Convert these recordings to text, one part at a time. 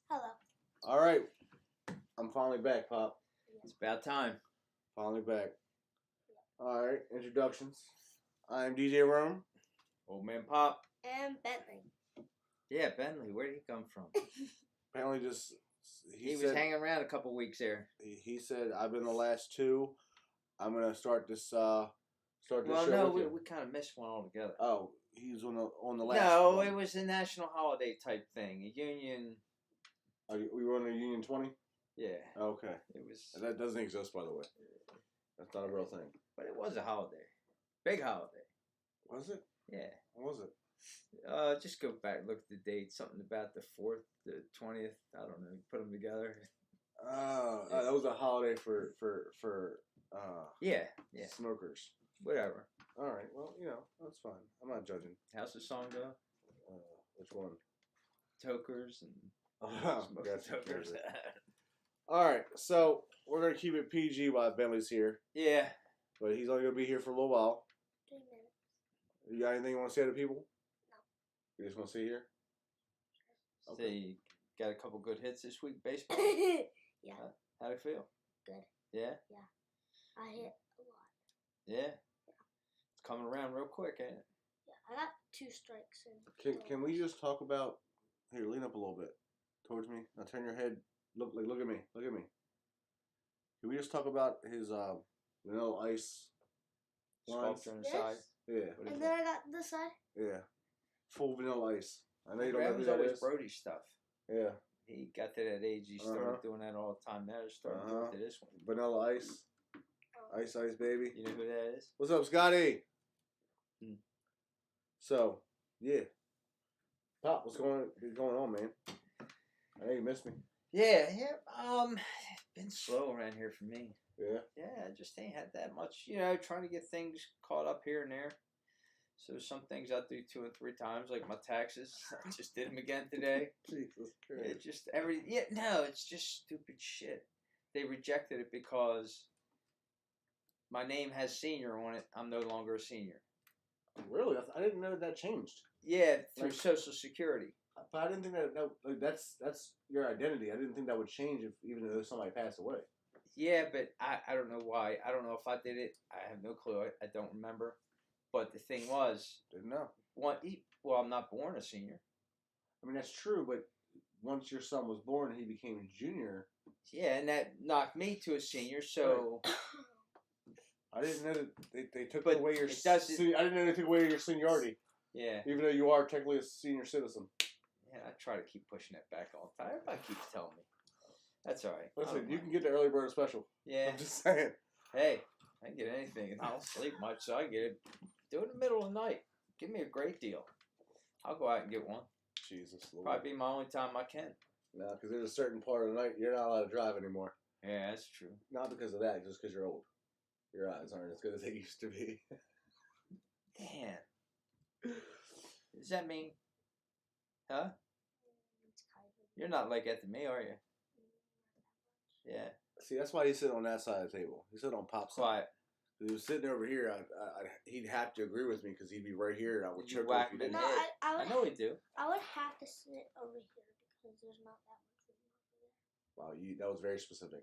Hello. All right. I'm finally back, Pop. It's about time. Finally back. All right. Introductions. I'm DJ Rome. Old Man Pop. And Bentley. Yeah, Bentley. Where did he come from? Apparently just... He was hanging around a couple weeks there. He said, I've been the last two. I'm going to start this Well, show no, with you. we kind of missed one altogether. Oh, he's on the last No, one. it was a national holiday type thing. A union. We were on a Union 20? Yeah. Okay. It was. That doesn't exist, by the way. That's not a real thing. But it was a holiday. Big holiday. Was it? Yeah. What was it? Just go back, look at the date. Something about the 4th, the 20th. I don't know. Put them together. That was a holiday for Yeah. smokers. Whatever. All right. Well, that's fine. I'm not judging. How's the song go? Which one? Tokers and smoking Gotcha. tokers. All right. So we're gonna keep it PG while Bentley's here, Yeah. but he's only gonna be here for a little while. 3 minutes. You got anything you want to say to people? No. You just want to sit here? Okay. So you got a couple good hits this week, baseball. Yeah. How'd it feel? Good. Yeah? Yeah. I hit a lot. Yeah? It's coming around real quick, ain't it? Yeah. I got 2 strikes in. Can we just talk about... Here, lean up a little bit towards me. Now turn your head. Look at me. Look at me. Can we just talk about his Vanilla Ice lines? Sculpture on the This? side. Yeah. What is And that? then I got this side. Yeah. Full Vanilla Ice. I know you don't know That who was that always is. Brody stuff. Yeah. He got to that age, he started doing that all the time. Now he's starting to go to this one. Vanilla Ice. Ice Ice Baby. You know who that is? What's up, Scotty? Hmm. So, yeah. Pop, what's going on, man? I know you missed me. Yeah. It's been slow around here for me. Yeah. Yeah, I just ain't had that much, trying to get things caught up here and there. So some things I do 2 and 3 times, like my taxes. I just did them again today. Jesus Christ. It's just it's just stupid shit. They rejected it because my name has senior on it. I'm no longer a senior. Really? I didn't know that changed. Yeah, through Social Security. But I didn't think that's your identity. I didn't think that would change even though somebody passed away. Yeah, but I don't know why. I don't know if I did it. I have no clue. I don't remember. But the thing was, Didn't know. I'm not born a senior. I mean, that's true, but once your son was born, he became a junior. Yeah, and that knocked me to a senior. So I didn't know that they took But away your. it doesn't- I didn't know they took away your seniority, yeah, even though you are technically a senior citizen. I try to keep pushing that back all the time. Everybody keeps telling me. That's all right. Listen, you can get the early bird special. Yeah. I'm just saying. Hey, I can get anything, and I don't sleep much, so I get it. Do it in the middle of the night. Give me a great deal. I'll go out and get one. Jesus Lord. Probably be my only time I can. No, because there's a certain part of the night you're not allowed to drive anymore. Yeah, that's true. Not because of that, just because you're old. Your eyes aren't as good as they used to be. Damn. Does that mean? Huh? You're not like that to me, are you? Yeah. See, that's why he sit on that side of the table. He sit on Pop's side. Quiet. If he was sitting over here, he'd have to agree with me because he'd be right here, and I would You choke whack him if he him didn't. in the No, head. I I know we do. would have to sit over here because there's not that much room over there. Wow, that was very specific.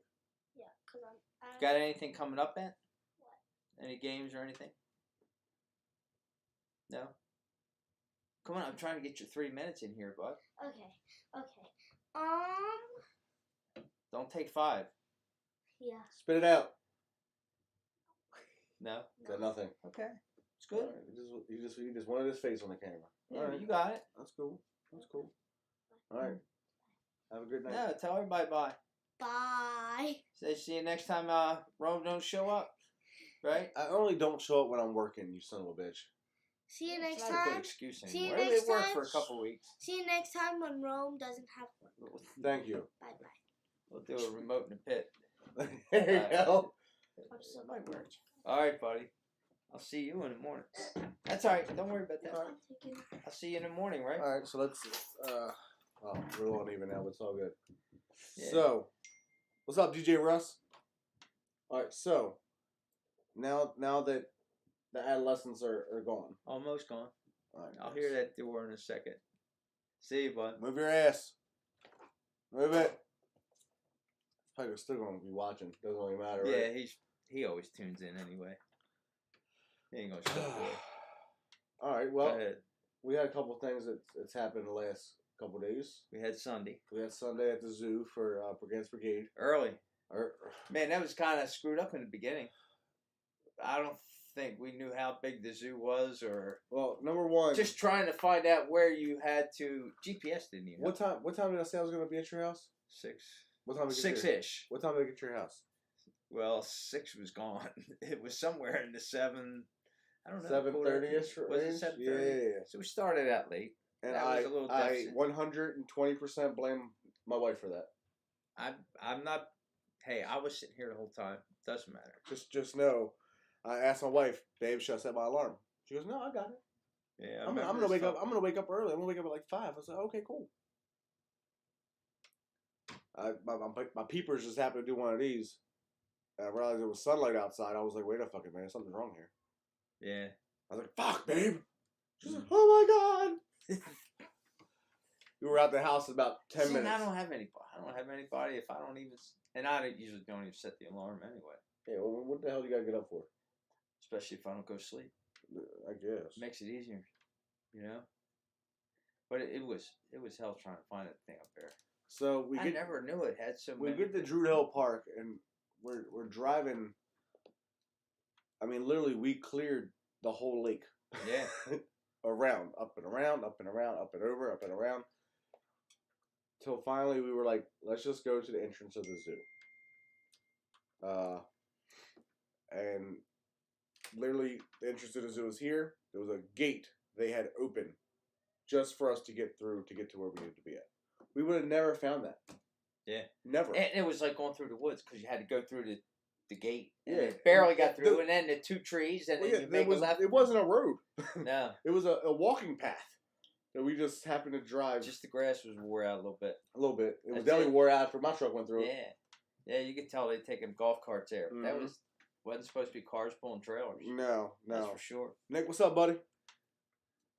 Yeah, because I'm. Got anything coming up, Ben? What? Any games or anything? No? Come on, I'm trying to get your 3 minutes in here, bud. Okay. Don't take 5. Yeah. Spit it out. No? Got nothing. Okay. It's good. All right. You just wanted his face on the camera. Yeah, All right. you got it. That's cool. That's cool. All right. Have a good night. No, tell everybody bye. Bye. Say see you next time Rome don't show up. Right? I only don't show up when I'm working, you son of a bitch. See you It's next not a good time. excuse See you anymore. next It worked time. for a couple weeks. See you next time when Rome doesn't have work. Thank you. Bye bye. We'll do a remote in the pit. There you go. It might work. All right, buddy. I'll see you in the morning. That's all right. Don't worry about that. I'll see you in the morning, right? All right, so let's. We're on even now, but it's all good. Yeah. So, what's up, DJ Russ? All right, so now that the adolescents are gone. Almost gone. All right, I'll nice. hear that door in a second. See you, bud. Move your ass. Move it. Probably still gonna be watching. Doesn't really matter, Yeah, right? he always tunes in anyway. He ain't gonna shut the door. All right. Go Well, ahead. we had a couple things that's happened in the last couple days. We had Sunday. We had Sunday at the zoo for against Brigade. Early. Or, Man, that was kind of screwed up in the beginning. I don't think we knew how big the zoo was, or well, number one, just trying to find out where you had to. GPS didn't even. What time did I say I was gonna be at your house? 6. What time? 6-ish. What time did I get to your house? Well, 6 was gone. It was somewhere in the 7. I don't know. 7:30ish. Was it 7:30? Yeah. So we started out late. And That was a little I deficit. 120% blame my wife for that. I'm not. Hey, I was sitting here the whole time. Doesn't matter. Just know, I asked my wife, babe, should I set my alarm? She goes, no, I got it. Yeah, I'm gonna wake up. I'm gonna wake up early. I'm gonna wake up at like 5. I was like, okay, cool. My peepers just happened to do one of these. And I realized there was sunlight outside. I was like, wait a fucking minute, something's wrong here. Yeah. I was like, fuck, babe. She's like, oh my god. We were out the house in about 10 minutes. I don't have anybody if I don't even, and I usually don't even set the alarm anyway. Yeah, well, what the hell do you gotta get up for? Especially if I don't go to sleep. I guess. Makes it easier, you know. But it was hell trying to find that thing up there. So I never knew it had so we many. get to Drew Hill Park and we're driving. I mean, literally, we cleared the whole lake. Yeah. Around, up and around, up and around, up and over, up and around. Till finally we were like, let's just go to the entrance of the zoo. And literally, the entrance of the zoo is here. There was a gate they had open just for us to get through to get to where we needed to be at. We would have never found that. Yeah. Never. And it was like going through the woods because you had to go through the gate. And Yeah. it barely got through, and then the 2 trees, and then you make a left. It wasn't a road. No. It was a walking path that we just happened to drive. Just the grass was wore out a little bit. A little bit. It was That's definitely it. wore out after my truck went through it. Yeah. Yeah, you could tell they'd taken golf carts there. Mhm. That wasn't supposed to be cars pulling trailers. No. That's for sure. Nick, what's up, buddy?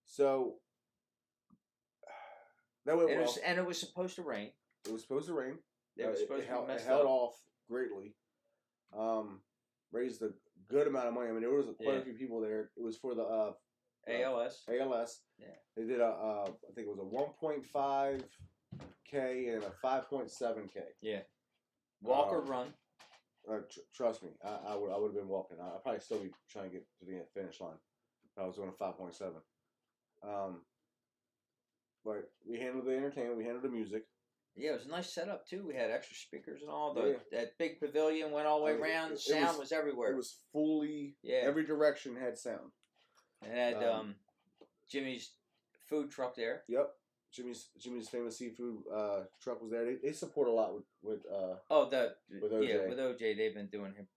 So that went well. And it was supposed to rain. It was supposed to rain. It was supposed to be it messed held up. off greatly. Raised a good amount of money. I mean, there was quite a few people there. It was for the ALS. ALS. Yeah. They did I think it was a 1.5K and a 5.7K. Yeah. Walk or run. Trust me, I would have been walking. I'd probably still be trying to get to the finish line. If I was doing a 5.7. But we handled the entertainment. We handled the music. Yeah, it was a nice setup too. We had extra speakers and all. Yeah. That big pavilion went all the way around. Sound was everywhere. It was fully. Yeah. Every direction had sound. It had Jimmy's food truck there. Yep. Jimmy's famous seafood truck was there. They support a lot with with OJ. OJ. With OJ, they've been doing him.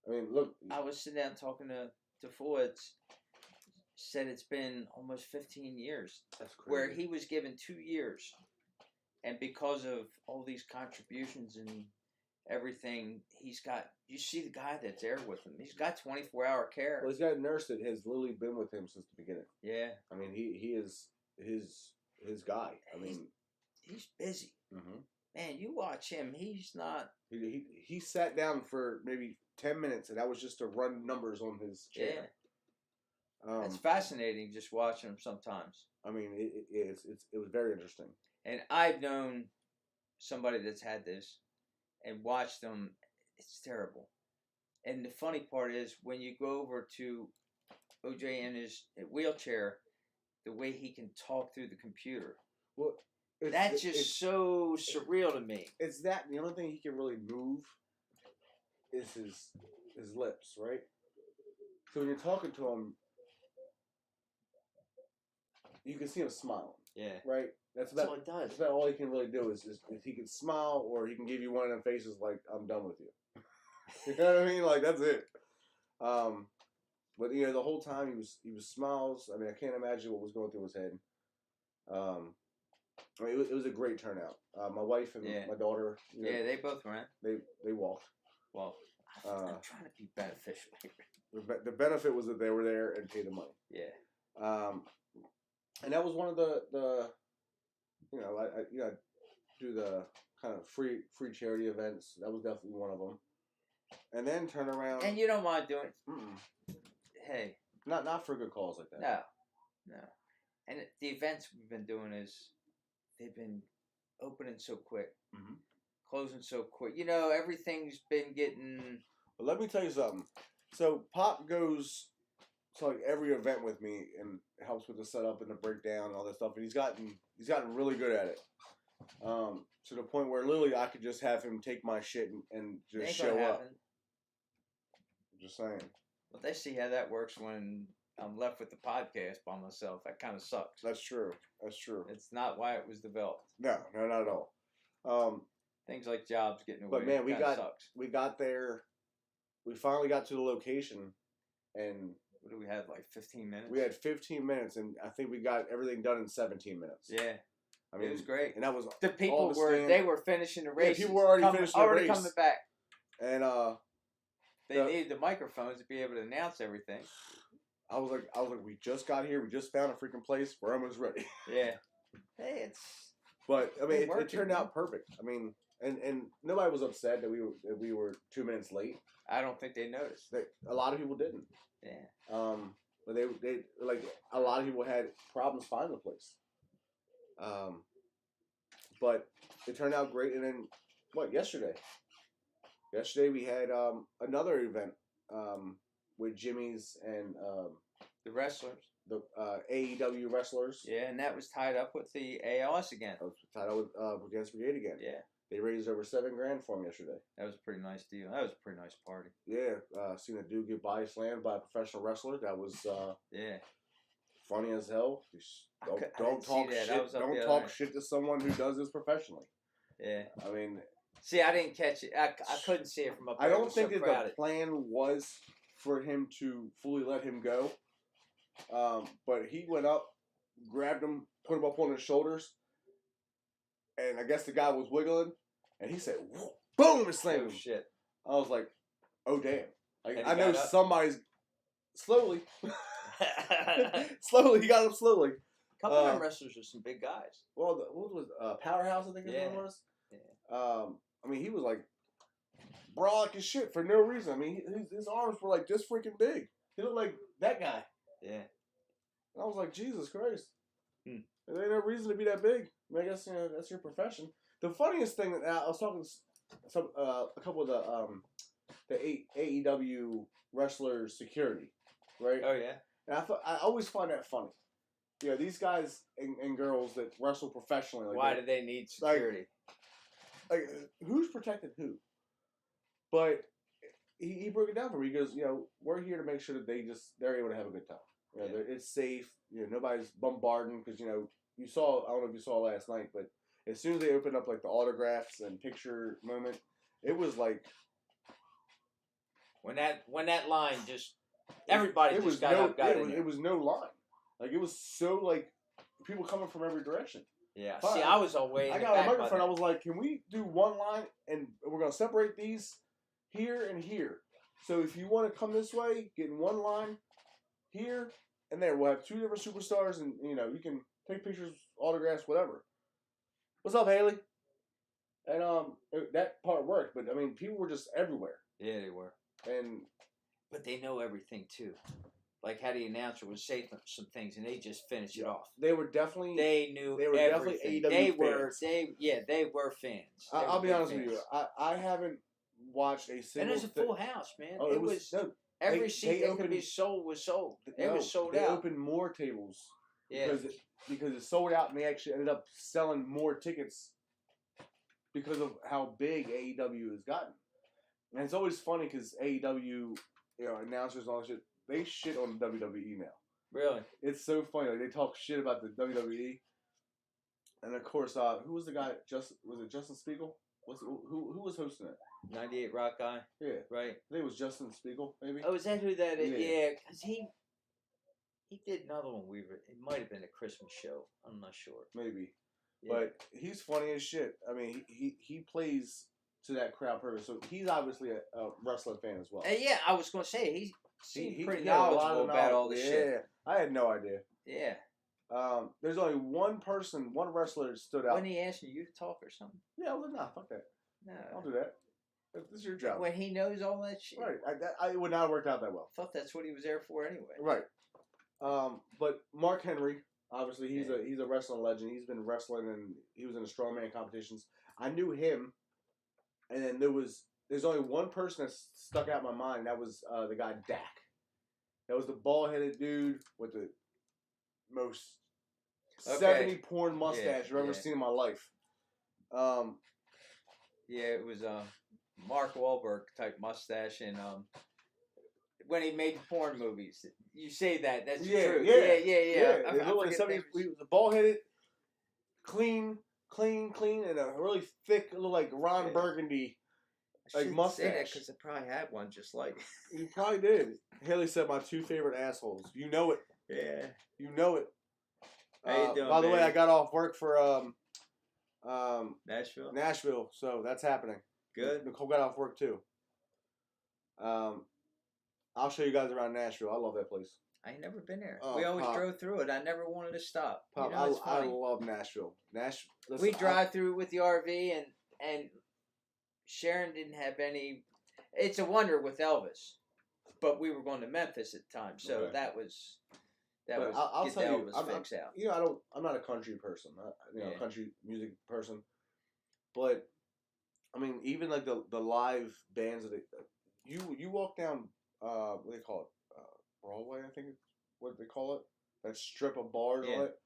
I mean, look. I was sitting down talking to Ford's. Said it's been almost 15 years. That's crazy. Where he was given 2 years, and because of all these contributions and everything, he's got. You see the guy that's there with him. He's got 24-hour care. Well, he's got a nurse that has literally been with him since the beginning. Yeah. I mean, he is his guy. I mean, he's busy. Mm-hmm. Man, you watch him. He's not. He sat down for maybe 10 minutes, and that was just to run numbers on his chair. Yeah. It's fascinating just watching him sometimes. I mean, it was very interesting. And I've known somebody that's had this and watched them. It's terrible. And the funny part is when you go over to OJ in his wheelchair, the way he can talk through the computer. Well, that's just so surreal to me. It's that the only thing he can really move is his lips, right? So when you're talking to him, you can see him smiling. Yeah. Right? That's all it does. That's about all he can really do is he can smile, or he can give you one of them faces like, I'm done with you. You know what I mean? Like, that's it. But you know, the whole time he was smiles. I mean, I can't imagine what was going through his head. I mean, it was a great turnout. My wife and my daughter. You know, they both ran. They walked. Well, I'm trying to be beneficial here. the benefit was that they were there and paid the money. Yeah. And that was one of the I do the kind of free charity events. That was definitely one of them. And then turn around. And you don't mind doing it? Mm-mm. Hey. Not for good cause like that. No. And the events we've been doing is they've been opening so quick, closing so quick. You know, everything's been getting. But let me tell you something. So Pop goes to like every event with me and helps with the setup and the breakdown and all that stuff. And he's gotten really good at it. To the point where literally I could just have him take my shit and just show up. I'm just saying. Well, they see how that works when I'm left with the podcast by myself. That kind of sucks. That's true. It's not why it was developed. No, not at all. Things like jobs getting away. But man, sucks. we got there. We finally got to the location, and what do we have? Like 15 minutes. We had 15 minutes, and I think we got everything done in 17 minutes. Yeah. I mean, it was great. And that was the people they were finishing the race. Yeah, people were already finishing the race. Coming back. And they needed the microphones to be able to announce everything. I was like, we just got here. We just found a freaking place. We're almost ready. Yeah. Hey, But I mean, it turned out perfect. I mean, and nobody was upset that we were 2 minutes late. I don't think they noticed. A lot of people didn't. Yeah. But they like a lot of people had problems finding the place. But it turned out great. And then yesterday? Yesterday we had another event with Jimmy's and the wrestlers, the AEW wrestlers. Yeah, and that was tied up with the ALS again. That was tied up with against Brigade again. Yeah. They raised over $7,000 for him yesterday. That was a pretty nice deal. That was a pretty nice party. Yeah, seen a dude get body slammed by a professional wrestler. That was funny as hell. Don't talk shit. Don't talk shit to someone who does this professionally. Yeah. I mean, see, I didn't catch it. I couldn't see it from up there. I don't think that the plan was for him to fully let him go. But he went up, grabbed him, put him up on his shoulders, and I guess the guy was wiggling, and he said, "Boom!" and slammed him. Shit. I was like, "Oh damn!" Like I know somebody's slowly. Slowly, he got up slowly. A couple of them wrestlers are some big guys. Well, what was Powerhouse? I think his name was. Yeah. I mean, he was like brolic as shit for no reason. I mean, his arms were like this freaking big. He looked like that guy. Yeah. And I was like, Jesus Christ. There ain't no reason to be that big. I mean, I guess that's your profession. The funniest thing that I was talking to a couple of the AEW wrestlers security, right? Oh yeah. And I always find that funny. You know, these guys and girls that wrestle professionally. Like why do they need security? Like who's protecting who? But he broke it down for me. He goes, we're here to make sure that they're able to have a good time. It's safe. Nobody's bombarding because you saw. I don't know if you saw last night, but as soon as they opened up like the autographs and picture moment, it was like when that line just everybody just got up, got in there. It was no line. Like it was so like people coming from every direction. Yeah. See, I was all way. I got a microphone. I was like, can we do one line and we're gonna separate these here and here. So if you want to come this way, get in one line here and there. We'll have two different superstars, and you can take pictures, autographs, whatever. What's up, Haley? And that part worked, but I mean, people were just everywhere. Yeah, they were. But they know everything too. Like how the announcer would say some things, and they just finish it off. They were definitely. They knew. They were everything. definitely AEW fans. They were fans. I'll be honest with you. I haven't watched a single. And it was a full house, man. Oh, it was every seat that could be sold was sold. It was sold out. They opened more tables. Yeah. Because it sold out, and they actually ended up selling more tickets because of how big AEW has gotten. And it's always funny because AEW, announcers and all that shit, they shit on WWE now. Really? It's so funny. Like, they talk shit about the WWE. And of course, who was the guy? Was it Justin Spiegel? Who was hosting it? 98 Rock guy. Yeah. Right. I think it was Justin Spiegel, maybe. Oh, is that who that is? Yeah, because he did another one. It might have been a Christmas show. I'm not sure. Maybe. Yeah. But he's funny as shit. I mean, he plays to that crowd purpose. So he's obviously a wrestling fan as well. And yeah, I was gonna say he seemed pretty had a lot of knowledgeable about all knowledge. this shit. I had no idea. Yeah. There's only one wrestler that stood out. Wasn't he asking you to talk or something? Yeah, I was like, nah, fuck that. No. I'll do that. This is your job. When he knows all that shit. Right. I would not have worked out that well. I thought that's what he was there for anyway. Right. But Mark Henry, obviously, he's a wrestling legend. He's been wrestling and he was in the strongman competitions. I knew him, and then there's only one person that stuck out in my mind. That was the guy Dak. That was the bald-headed dude with the most 70 porn mustache I've ever seen in my life. Yeah, it was Mark Wahlberg type mustache, and when he made porn movies, you say that that's true. Yeah. He was a bald-headed, clean, and a really thick, little like Ron Burgundy, like mustache. Because I probably had one just like. You probably did. Haley said my 2 favorite assholes. You know it. Yeah. You know it. How you doing, by the way, I got off work for Nashville, so that's happening. Good. Nicole got off work too. I'll show you guys around Nashville. I love that place. I ain't never been there. Oh, we always Pop. drove through it. I never wanted to stop. Pop, You know, it's I funny. love Nashville. We drive through with the RV, and Sharon didn't have any. It's a wonder with Elvis, but we were going to Memphis at the time, so Okay. that was I'll get tell the you, Elvis fix out. You know, I'm not a country person. Country music person. But I mean, even like the live bands that you walk down, what do they call it? Broadway, I think. What they call it? That strip of bars on it.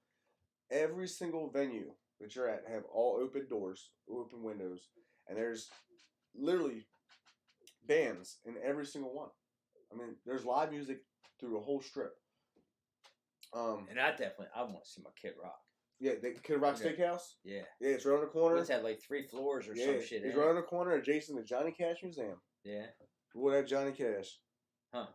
Every single venue that you're at have all open doors, open windows, and there's literally bands in every single one. I mean, there's live music through the whole strip. And I want to see my Kid Rock. Yeah, the Kid Rock Steakhouse. Yeah. Yeah, it's right on the corner. It's had like 3 floors or some shit. It's right on the corner adjacent to Johnny Cash Museum. Yeah. What that Johnny Cash? Huh.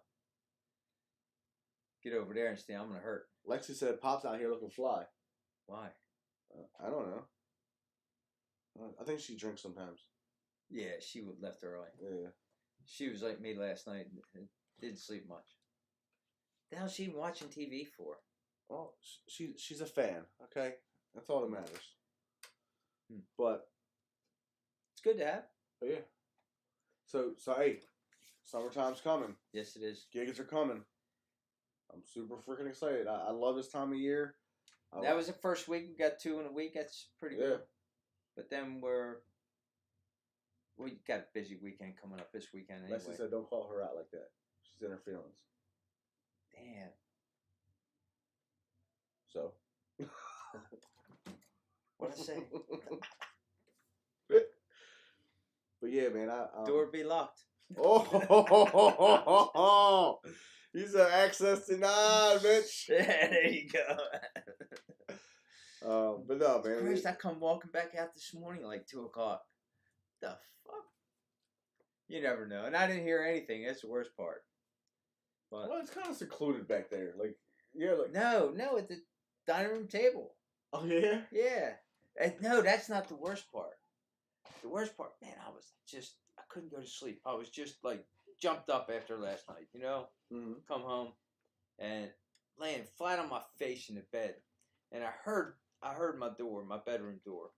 Get over there and stay. I'm gonna hurt. Lexi said, "Pop's out here looking fly." Why? I don't know. I think she drinks sometimes. Yeah, she would left early. Yeah. She was like me last night. And didn't sleep much. The hell's she watching TV for? Well, she's a fan. Okay, that's all that matters. But it's good to have. But yeah. So hey, summertime's coming. Yes, it is. Gigs are coming. I'm super freaking excited. I love this time of year. That was the first week. We got 2 in a week. That's pretty good. But then we got a busy weekend coming up this weekend anyway. Leslie said, "Don't call her out like that. She's in her feelings." Damn. So. What'd I say? But yeah, man. Door be locked. Oh, you said access denied, bitch. Yeah, there you go. But no, man. Christ, I come walking back out this morning like 2 o'clock. The fuck? You never know. And I didn't hear anything. That's the worst part. But well, it's kind of secluded back there. Like, No, at the dining room table. Oh, yeah? Yeah. And no, that's not the worst part. The worst part, man, I couldn't go to sleep. I was just like jumped up after last night, you know? Mm-hmm. Come home and laying flat on my face in the bed. And I heard my bedroom door.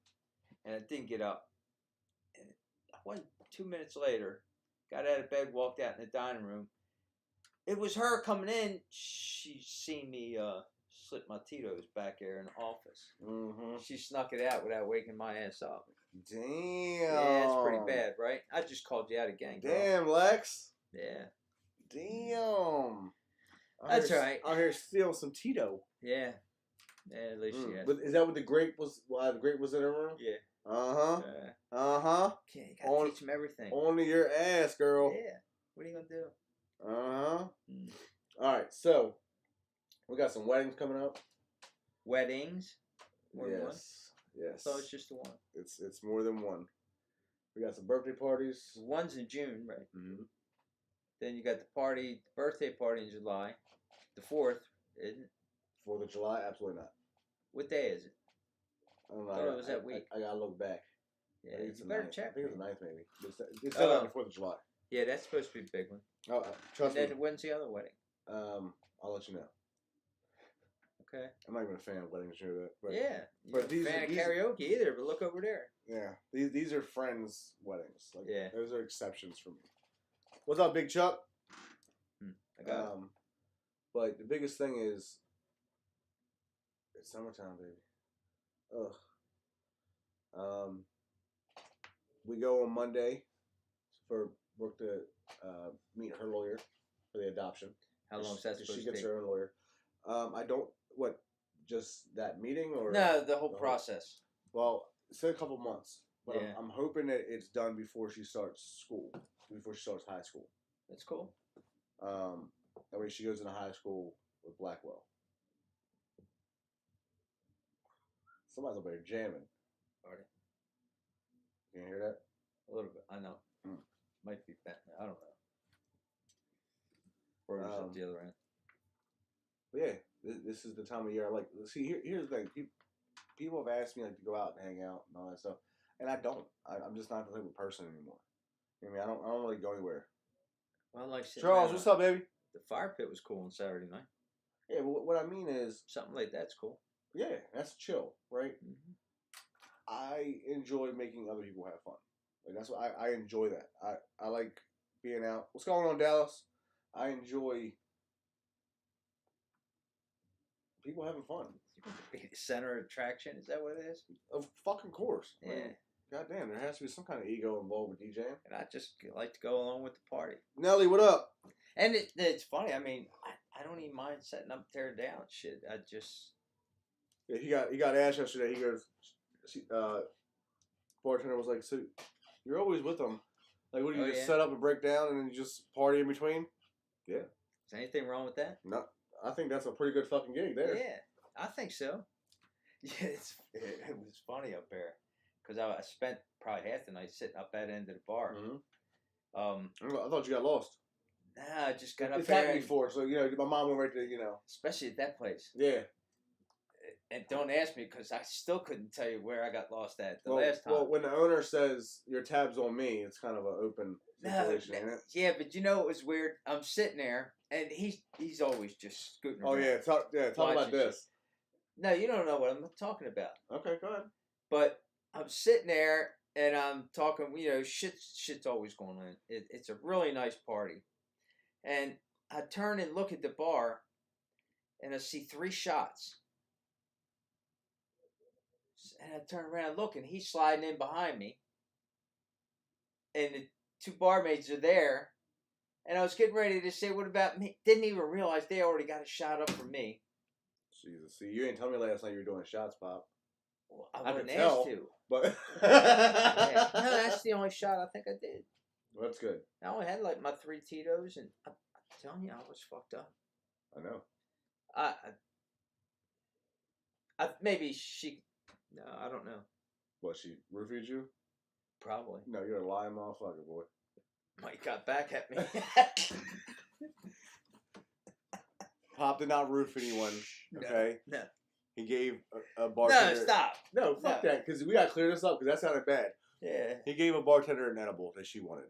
And I didn't get up. And I went 2 minutes later, got out of bed, walked out in the dining room. It was her coming in. She seen me slip my Tito's back there in the office. Mm-hmm. She snuck it out without waking my ass up. Damn. Yeah, it's pretty bad, right? I just called you out again, girl. Damn, Lex. Yeah. Damn. That's right. Out here stealing some Tito. Yeah. Yeah, at least she has. But is that what the grape was? Why the grape was in her room? Yeah. Uh-huh. Uh-huh. Okay, you gotta teach him everything. On to your ass, girl. Yeah. What are you gonna do? Uh-huh. All right, so we got some weddings coming up. Weddings? More than one? Yes. So it's just the one. It's more than one. We got some birthday parties. One's in June, right? Mm-hmm. Then you got the birthday party in July. The 4th, isn't it? 4th of July? Absolutely not. What day is it? I don't know. I thought it was that week. I gotta look back. Yeah, I think it's you the better 9th. check. I think it's man. the 9th, maybe. It's still on the 4th of July. Yeah, that's supposed to be a big one. Oh, trust And me. then when's the other wedding? I'll let you know. Okay. I'm not even a fan of weddings, you know that. But, Yeah. but You're these a fan are, of these, karaoke either, but look over there. yeah, these are friends' weddings. Like, Yeah. those are exceptions for me. What's up, Big Chuck? I got it. But the biggest thing is, it's summertime, baby. Ugh. We go on Monday for Brooke to meet her lawyer for the adoption. How long is that supposed to take? She gets her own lawyer. I don't. What? Just that meeting or No, the whole process. Well, it's a couple months, but Yeah. I'm hoping that it's done before she starts school, before she starts high school. That's cool. That way she goes into high school with Blackwell. Somebody's up there jamming. Already. Can you hear that? A little bit. I know. Might be bent. I don't know. Or is at the other end. But yeah, this is the time of year. Like, see, here's the thing. People have asked me like to go out and hang out and all that stuff, and I don't. I'm just not the type of person anymore. I mean, I don't really go anywhere. Well, like Charles, what's up, baby? The fire pit was cool on Saturday night. Yeah, but what I mean is something like that's cool. Yeah, that's chill, right? Mm-hmm. I enjoy making other people have fun. Like that's what I enjoy that. I like being out. What's going on, Dallas? I enjoy people having fun. Be the center of attraction. Is that what it is? Of fucking course. Yeah. Man, goddamn, there has to be some kind of ego involved with DJing. And I just like to go along with the party. Nelly, what up? And it's funny. I mean, I don't even mind setting up, tearing down shit. I just. Yeah, he got asked yesterday. He goes, bartender was like, so you're always with them. Like, what do you just set up and break down and then you just party in between? Yeah. Is anything wrong with that? No. I think that's a pretty good fucking gig there. Yeah, I think so. Yeah, it was funny up there. Because I spent probably half the night sitting up that end of the bar. Mm-hmm. I thought you got lost. Nah, I just got up it's there. It's happened before, so, you know, my mom went right to, you know. Especially at that place. Yeah. And don't ask me, because I still couldn't tell you where I got lost at the last time. Well, when the owner says, your tab's on me, it's kind of an open situation, isn't it? Yeah, but you know it was weird? I'm sitting there, and he's always just scooting around. Oh, yeah. Talk about this. Shit. No, you don't know what I'm talking about. Okay, go ahead. But I'm sitting there, and I'm talking, you know, shit's always going on. It's a really nice party. And I turn and look at the bar, and I see 3 shots. And I turn around and look, and he's sliding in behind me. And the 2 barmaids are there. And I was getting ready to say, what about me? Didn't even realize they already got a shot up for me. Jesus. See, you didn't tell me last night you were doing shots, Pop. Well, I wouldn't could tell, ask to. But Yeah. No, that's the only shot I think I did. Well, that's good. I only had like my 3 Tito's, and I'm telling you, I was fucked up. I know. I maybe she. No, I don't know. What, she roofied you? Probably. No, you're a lying motherfucker, boy. Mike got back at me. Pop did not roof anyone, okay? No. He gave a bartender... No, stop. No, fuck that, because we got to clear this up, because that sounded bad. Yeah. He gave a bartender an edible that she wanted,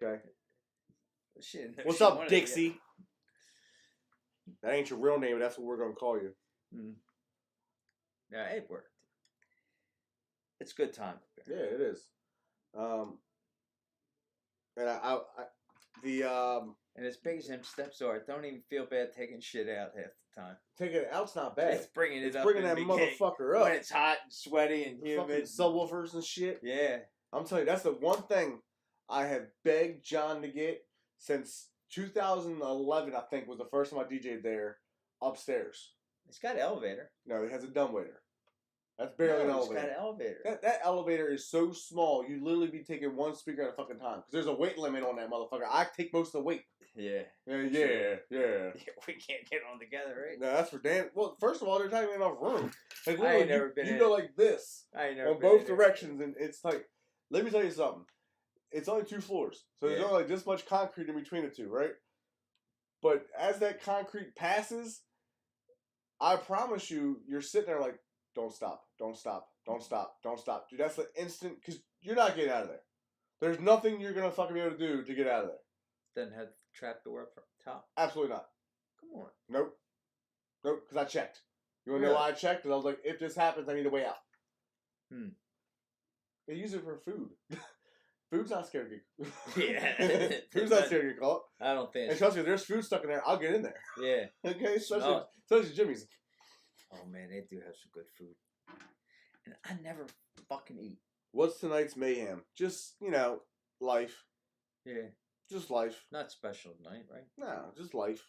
okay? She didn't know What's she up, wanted Dixie? That ain't your real name, but that's what we're going to call you. Yeah, it worked. It's a good time. Yeah, it is. And as big as them steps are, don't even feel bad taking shit out half the time. Taking it out's not bad. It's bringing it up. Bringing that motherfucker up. When it's hot and sweaty and humid. Fucking subwoofers and shit. Yeah. I'm telling you, that's the one thing I have begged John to get since 2011, I think, was the first time I DJ'd there upstairs. It's got an elevator. No, it has a dumbwaiter. That's barely an elevator. It's got an elevator. That elevator is so small, you literally be taking one speaker at a fucking time. Because there's a weight limit on that motherfucker. I take most of the weight. Yeah. Yeah. We can't get on together, right? No, that's for damn. Well, first of all, they're talking enough room. Like, I ain't never been you in. go like this. I ain't never on been both in there. directions, and it's like, let me tell you something. It's only 2 floors, so there's only like this much concrete in between the two, right? But as that concrete passes, I promise you, you're sitting there like, don't stop, don't stop, don't stop, don't stop. Dude, that's the instant, because you're not getting out of there. There's nothing you're gonna fucking be able to do to get out of there. Doesn't have trap door up top. Absolutely not. Come on. Nope. Because I checked. You want to Really? know why I checked? Because I was like, if this happens, I need a way out. They use it for food. Food's not scared to get. Yeah. Food's not scared to get caught. I don't think. And trust me, if there's food stuck in there, I'll get in there. Yeah. Okay, especially Jimmy's. Oh man, they do have some good food. And I never fucking eat. What's tonight's mayhem? Just, life. Yeah. Just life. Not special tonight, right? No, just life.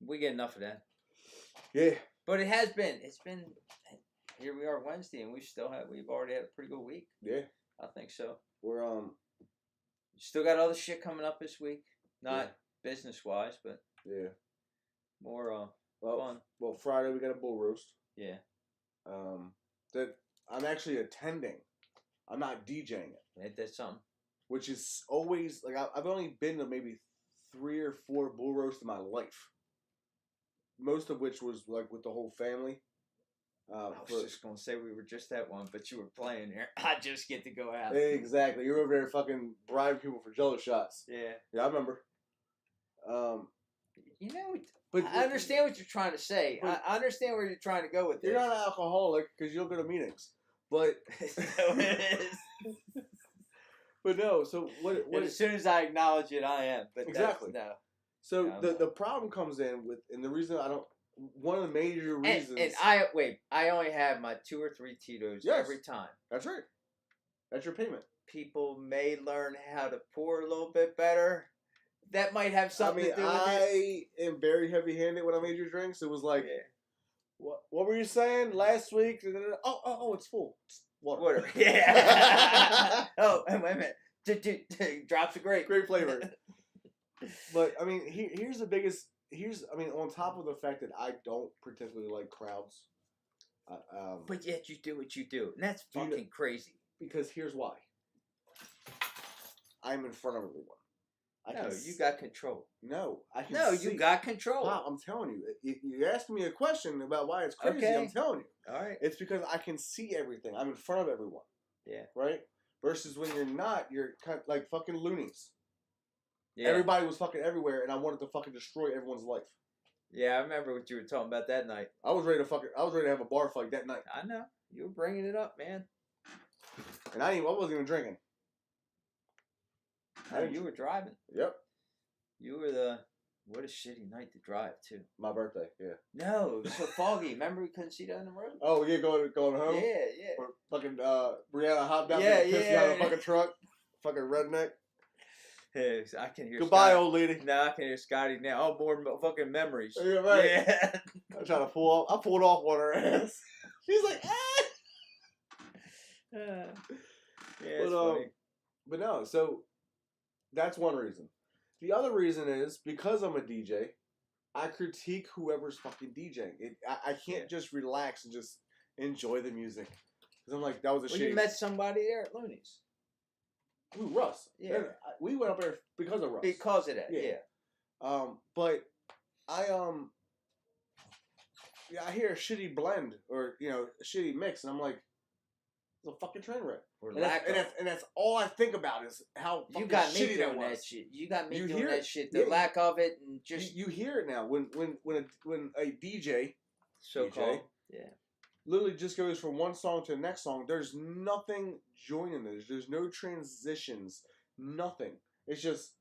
We get enough of that. Yeah. But it's been, here we are Wednesday and we've already had a pretty good week. Yeah. I think so. We're, Still got other shit coming up this week. Not business-wise, but yeah. more, fun. Well, Friday we got a bull roast. Yeah. That I'm actually attending. I'm not DJing it. Ain't that something? Which is always, like, I've only been to maybe 3 or 4 bull roasts in my life. Most of which was, like, with the whole family. I was just going to say we were just at one, but you were playing here. I just get to go out. Exactly. You're over there fucking bribing people for Jello shots. Yeah. Yeah, I remember. But I understand what you're trying to say. I understand where you're trying to go with this. You're not an alcoholic because you don't go to meetings. But... it is. But no, so what as soon as I acknowledge it, I am. But exactly. No. So No. the problem comes in with, and the reason I don't, one of the major reasons. And I only have my 2 or 3 Tito's every time. That's right. That's your payment. People may learn how to pour a little bit better. That might have something to do with it. I am very heavy-handed when I made your drinks. It was like, what were you saying last week? Oh, it's full. It's water. Yeah. Oh, and wait a minute. Drops of grape. Great flavor. But, I mean, here's the biggest... on top of the fact that I don't particularly like crowds. But yet you do what you do. And that's fucking crazy. Because here's why. I'm in front of everyone. You got control. No, I can see. You got control. Wow, I'm telling you. You asked me a question about why it's crazy. Okay. I'm telling you. All right. It's because I can see everything. I'm in front of everyone. Yeah. Right? Versus when you're not, you're kind of like fucking loonies. Yeah. Everybody was fucking everywhere, and I wanted to fucking destroy everyone's life. Yeah, I remember what you were talking about that night. I was ready to have a bar fight that night. I know. You were bringing it up, man. And I wasn't even drinking. No, you were driving. Yep. You were what a shitty night to drive, too. My birthday, yeah. No, it was so foggy. Remember we couldn't see down the road? Oh, yeah, going home? Yeah. Or fucking Brianna hopped out and pissed out of the fucking truck. Fucking redneck. Hey, I can hear Goodbye, Scotty. old lady. No, I can hear Scotty now. Oh, more fucking memories. Yeah, right. Yeah. I'm trying to pull off. I pulled off on her ass. She's like, Yeah, it's but, funny. But no, so that's one reason. The other reason is because I'm a DJ, I critique whoever's fucking DJing. I can't just relax and just enjoy the music. Because I'm like, that was a shit. You met somebody there at Looney's. Ooh, Russ. Yeah. We went up there because of Russ. Because of that, yeah. But I I hear a shitty blend or a shitty mix, and I'm like, it's a fucking train wreck. And that's all I think about is how fucking you got me shitty doing that was. shit. You got me doing that shit. The Yeah. lack of it and just you hear it now when a DJ so-called literally just goes from one song to the next song. There's nothing joining this. There's no transitions. Nothing. It's just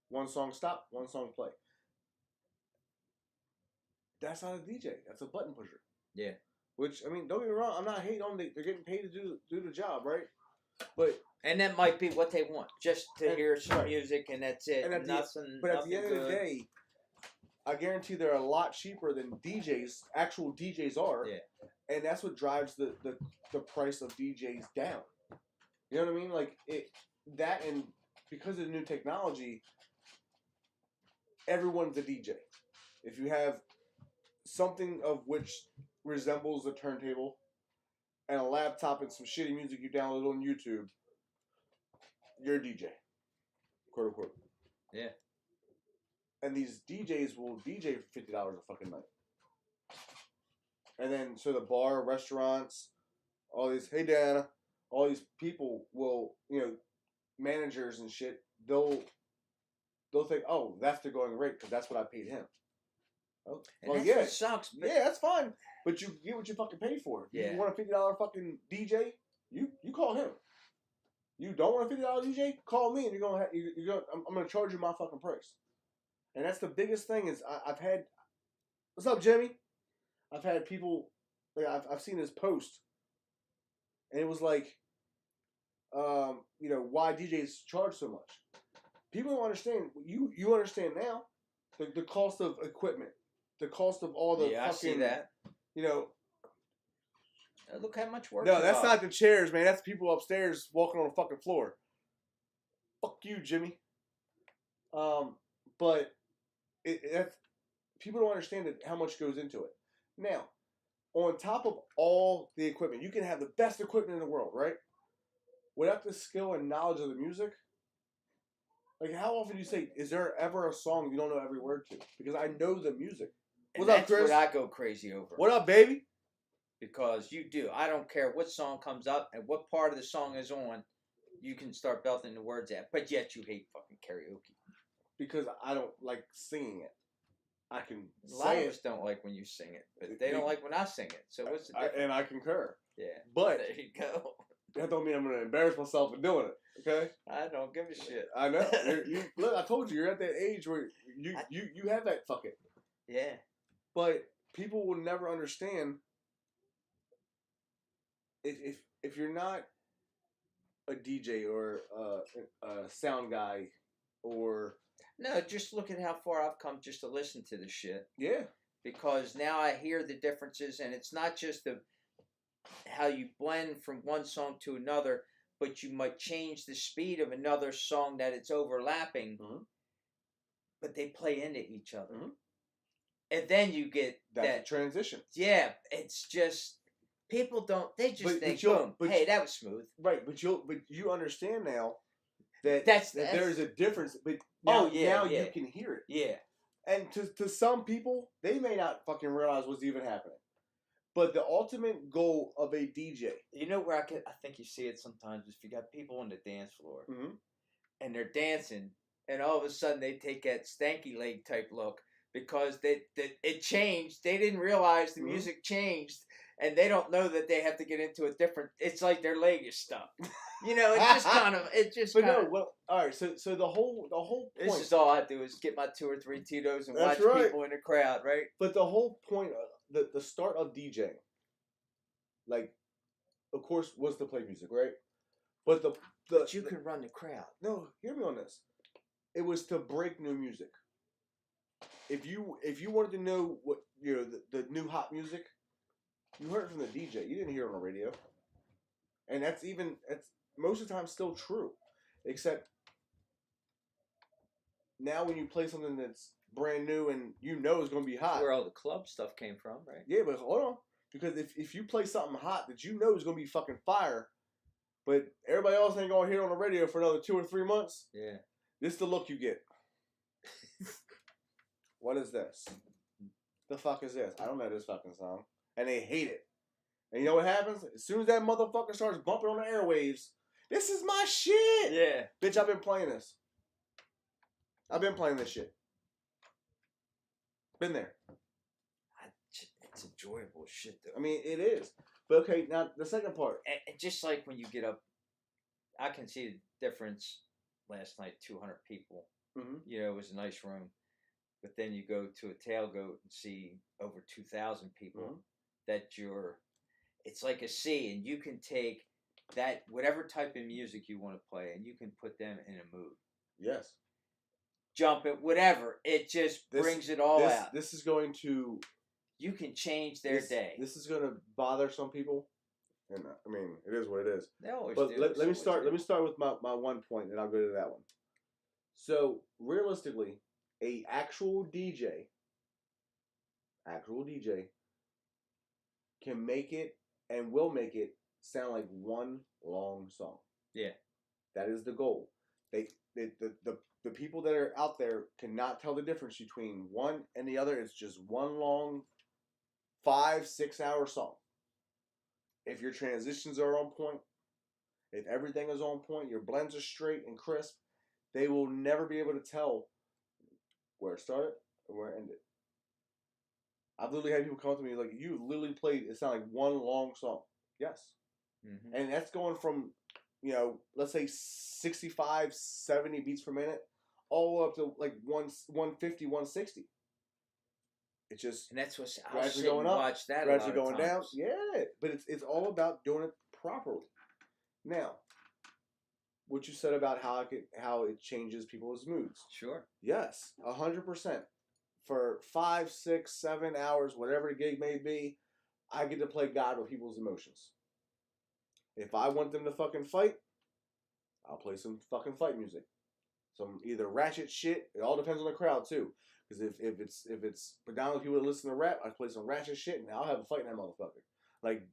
one song stop, one song play. That's not a DJ. That's a button pusher. Yeah. Which, don't get me wrong. I'm not hating on them. They're getting paid to do the job, right? But and that might be what they want, just to hear some music, and that's it. And at the end of the day, I guarantee they're a lot cheaper than actual DJs are. Yeah. And that's what drives the price of DJs down. You know what I mean? Like and because of the new technology, everyone's a DJ. If you have something of which resembles a turntable and a laptop and some shitty music you download on YouTube, you're a DJ. Quote unquote. Yeah. And these DJs will DJ for $50 a fucking night. And then, so the bar, restaurants, all these, hey, Diana, all these people will, managers and shit, they'll think, oh, that's the going rate because that's what I paid him. Oh, And well, that's yeah, what sucks. But yeah, that's fine, but you get what you fucking paid for. Yeah. You want a $50 fucking DJ? You call him. You don't want a $50 DJ? Call me, and I'm gonna charge you my fucking price. And that's the biggest thing is I've had. What's up, Jimmy? I've had people. Like I've seen this post, and it was like, why DJs charge so much. People don't understand. You understand now, the cost of equipment, the cost of all the fucking. I see that. You know. Look how much work. No, that's not the chairs, man. That's people upstairs walking on the fucking floor. Fuck you, Jimmy. But that's people don't understand how much goes into it. Now, on top of all the equipment, you can have the best equipment in the world, right? Without the skill and knowledge of the music, like how often do you say, is there ever a song you don't know every word to? Because I know the music. And What's up, Chris? That's what I go crazy over. What up, baby? Because you do. I don't care what song comes up and what part of the song is on. You can start belting the words out, but yet you hate fucking karaoke. Because I don't like singing it. I can A lot of us don't like when you sing it, but they don't like when I sing it. So what's the difference? And I concur. Yeah. But there you go. That don't mean I'm going to embarrass myself for doing it. Okay? I don't give a shit. I know. Look, I told you, you're at that age where you have that fuck it. Yeah. But people will never understand if you're not a DJ or a sound guy or... No, just look at how far I've come just to listen to this shit. Yeah. Because now I hear the differences, and it's not just how you blend from one song to another, but you might change the speed of another song that it's overlapping, but they play into each other. And then you get that transition. Yeah, it's just people don't. They just think, boom, hey, that was smooth. Right, but you understand now that there is a difference. But now you can hear it. Yeah. And to some people, they may not fucking realize what's even happening. But the ultimate goal of a DJ, you know where I think you see it sometimes is if you got people on the dance floor and they're dancing, and all of a sudden they take that stanky leg type look because it changed. They didn't realize the music changed, and they don't know that they have to get into a different. It's like their leg is stuck. You know, it just. But no, well, all right. So the whole point. This is all I do is get my 2 or 3 Tito's and watch people in the crowd, right? But the whole point, the start of DJing, like, of course, was to play music, right? But but you can run the crowd. No, hear me on this. It was to break new music. If you wanted to know what the new hot music, you heard it from the DJ. You didn't hear it on the radio, and that's most of the time still true, except now when you play something that's brand new and it's going to be hot. That's where all the club stuff came from, right? Yeah, but hold on, because if you play something hot that is going to be fucking fire, but everybody else ain't going to hear it on the radio for another 2 or 3 months. Yeah, this is the look you get. What is this? The fuck is this? I don't know this fucking song. And they hate it. And you know what happens? As soon as that motherfucker starts bumping on the airwaves, this is my shit. Yeah. Bitch, I've been playing this. I've been playing this shit. Been there. It's enjoyable shit, though. I mean, it is. But okay, now the second part. And just like when you get up, I can see the difference. Last night, 200 people. It was a nice room. But then you go to a tailgate and see over 2,000 people. It's like a sea, and you can take that whatever type of music you want to play, and you can put them in a mood. Yes. Jump it, whatever. It just brings it all out. This is going to. You can change their day. This is going to bother some people, and I mean, it is what it is. They always do. But let me start. Do. Let me start with my one point, and I'll go to that one. So realistically, a actual DJ can make it and will make it sound like one long song. Yeah. That is the goal. The people that are out there cannot tell the difference between one and the other. It's just one long 5-6 hour song. If your transitions are on point, if everything is on point, your blends are straight and crisp, they will never be able to tell where it started and where it ended. I've literally had people come up to me like, you literally played, it sounded like one long song. Yes. Mm-hmm. And that's going from, let's say 65, 70 beats per minute, all up to like 150, 160. It's just And that's what I'll gradually sit going and up, watch that gradually a lot going of down. times. Yeah, but it's all about doing it properly. Now, what you said about how it changes people's moods. Sure. Yes, 100%. For 5, 6, 7 hours, whatever the gig may be, I get to play God with people's emotions. If I want them to fucking fight, I'll play some fucking fight music. Some either ratchet shit. It all depends on the crowd too. Because if it's predominantly people that listen to rap, I play some ratchet shit and I'll have a fight in that motherfucker. Like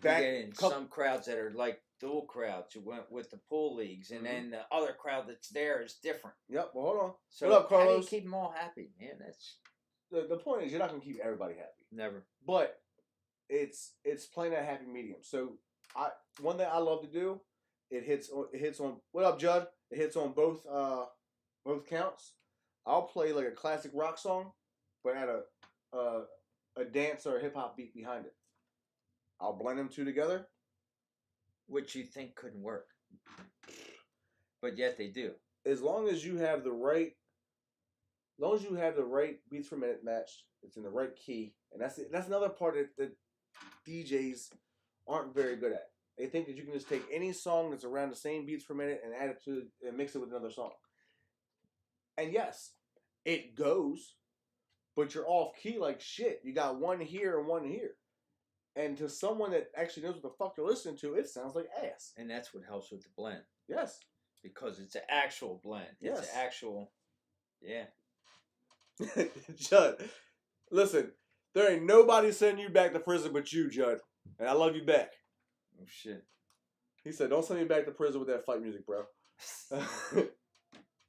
back in some crowds that are like dual crowds who went with the pool leagues, and then the other crowd that's there is different. Yep. Well, hold on. So what up, Carlos? How do you keep them all happy, man? That's the point is you're not gonna keep everybody happy. Never. But it's playing that happy medium. So one thing I love to do, it hits on what up, Judd? It hits on both counts. I'll play like a classic rock song, but add a dance or a hip hop beat behind it. I'll blend them two together. Which you think couldn't work, but yet they do. As long as you have the right beats per minute matched, it's in the right key, and that's another part that DJs aren't very good at. They think that you can just take any song that's around the same beats per minute and add it to and mix it with another song. And yes, it goes, but you're off key like shit. You got one here and one here. And to someone that actually knows what the fuck they're listening to, it sounds like ass. And that's what helps with the blend. Yes. Because it's an actual blend. Yes. It's an actual, yeah. Judd, listen, there ain't nobody sending you back to prison but you, Judd. And I love you back. Oh, shit. He said, don't send me back to prison with that fight music, bro.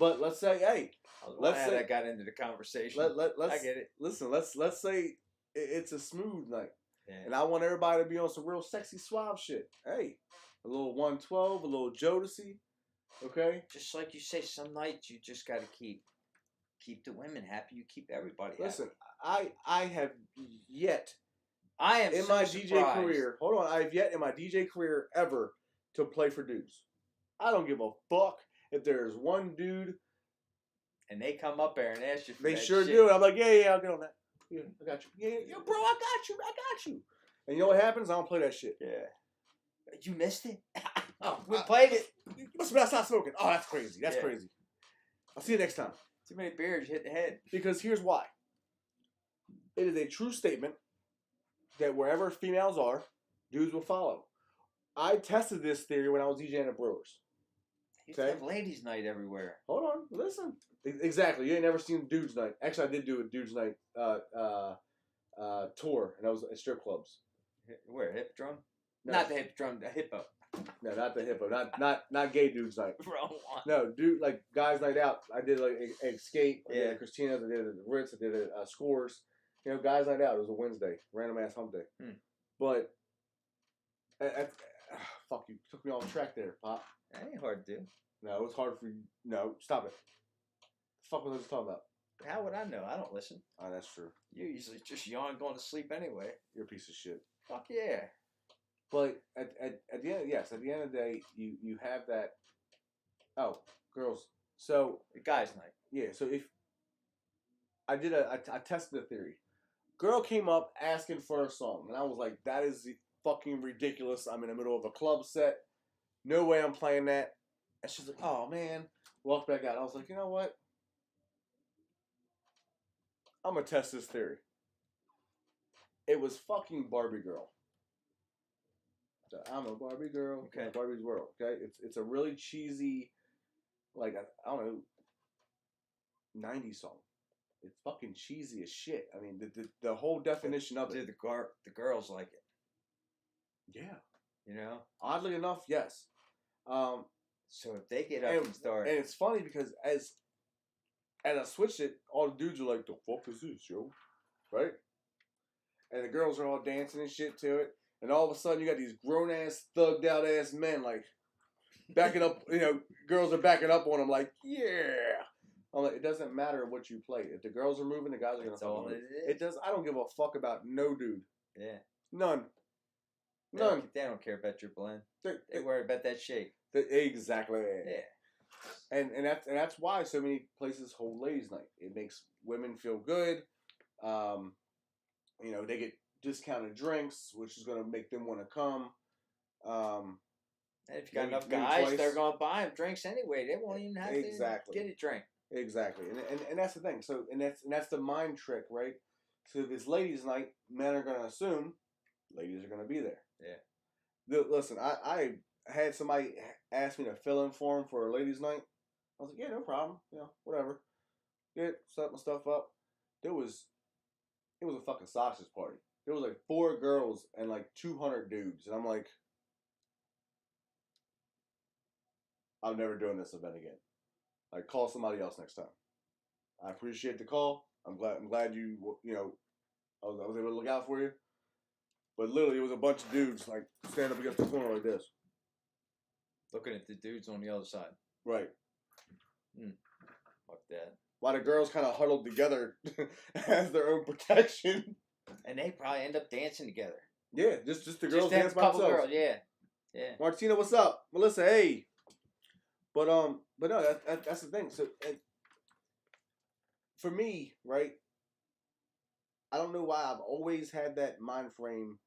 But let's say, hey. Let's say that got into the conversation. Let's, I get it. Listen, let's say it's a smooth night. Yeah. And I want everybody to be on some real sexy suave shit. Hey, a little 112, a little Jodeci, okay? Just like you say, some nights you just got to keep the women happy. You keep everybody happy. Listen, I have yet in my DJ career. Hold on, I have yet in my DJ career ever to play for dudes. I don't give a fuck if there's one dude. And they come up there and ask you for they that sure shit. do. I'm like, yeah, I'll get on that. Yeah, I got you. Yeah, bro, I got you. And you know what happens? I don't play that shit. Yeah. You missed it? Oh, we played it. You must have been outside smoking. Oh, that's crazy. That's crazy. I'll see you next time. Too many beers, you hit the head. Because here's why. It is a true statement that wherever females are, dudes will follow. I tested this theory when I was DJing at Brewers. You have ladies' night everywhere. Hold on, listen. Exactly. You ain't never seen dudes' night. Actually, I did do a dudes' night tour, and that was at strip clubs. Where? Hip drum? No. Not the hip drum, the hippo. No, not the hippo. Not gay dudes' night. Wrong one. No, dude, like guys' night out. I did like a Escape. I did Yeah. at Christina's. I did it at the Ritz. I did it at Scores. You know, guys' night out. It was a Wednesday, random ass hump day. But fuck you, took me off track there, Pop. That ain't hard to do. No, it was hard for you. No, stop it. The fuck was I just talking about? How would I know? I don't listen. Oh, that's true. You usually just yawn going to sleep anyway. You're a piece of shit. Fuck yeah. But at the end, at the end of the day, you have that. Oh, girls. So the guys' night. Yeah. So if I tested the theory, girl came up asking for a song, and I was like, that is fucking ridiculous. I'm in the middle of a club set. No way I'm playing that. And she's like, oh man. Walked back out. I was like, you know what? I'm gonna test this theory. It was fucking Barbie Girl. So I'm a Barbie girl. Okay. Barbie's World. Okay. It's a really cheesy, like I don't know, 90s song. It's fucking cheesy as shit. I mean, the whole definition of it. The girls like it. Yeah. You know. Oddly enough, yes. So if they get up and start, and it's funny because as I switched it, all the dudes are like, "The fuck is this, yo?" Right? And the girls are all dancing and shit to it. And all of a sudden, you got these grown ass, thugged out ass men like, backing up. Girls are backing up on them like, yeah. I'm like, it doesn't matter what you play. If the girls are moving, the guys are gonna fucking move. It does. I don't give a fuck about no dude. Yeah. None. They don't care about your blend. They worry about that shape. Exactly. Yeah. And that's why so many places hold ladies' night. It makes women feel good. They get discounted drinks, which is gonna make them want to come. And if you got enough guys, they're gonna buy them drinks anyway. They won't even have to get a drink. Exactly, and that's the thing. So and that's the mind trick, right? So if it's ladies' night, men are gonna assume ladies are gonna be there. Yeah. Listen, I had somebody ask me to fill in for them for a ladies' night. I was like, yeah, no problem. Whatever. Set my stuff up. It was a fucking sausage party. There was like 4 girls and like 200 dudes, and I'm like, I'm never doing this event again. Like, call somebody else next time. I appreciate the call. I'm glad you I was able to look out for you. But literally, it was a bunch of dudes like standing up against the corner like this, looking at the dudes on the other side. Right. Fuck that. While the girls kind of huddled together as their own protection. And they probably end up dancing together. Yeah, just the girls dance by themselves. Girls, yeah. Martina, what's up? Melissa, hey. But no, that's the thing. So for me, right? I don't know why I've always had that mind frame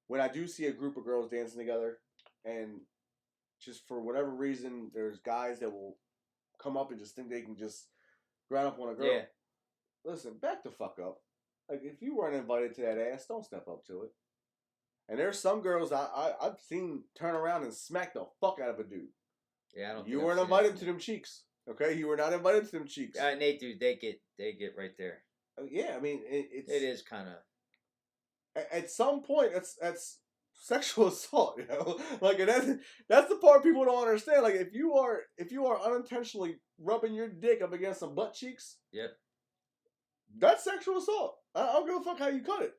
when I do see a group of girls dancing together, and just for whatever reason, there's guys that will come up and just think they can just grind up on a girl. Yeah. Listen, back the fuck up. Like, if you weren't invited to that ass, don't step up to it. And there's some girls I've seen turn around and smack the fuck out of a dude. Yeah, I don't. You weren't invited to them cheeks. Okay, you were not invited to them cheeks. And they do. They get right there. Yeah, I mean, it is kind of. At some point, that's sexual assault. Like, and that's the part people don't understand. Like, if you are unintentionally rubbing your dick up against some butt cheeks, yep, that's sexual assault. I don't give a fuck how you cut it.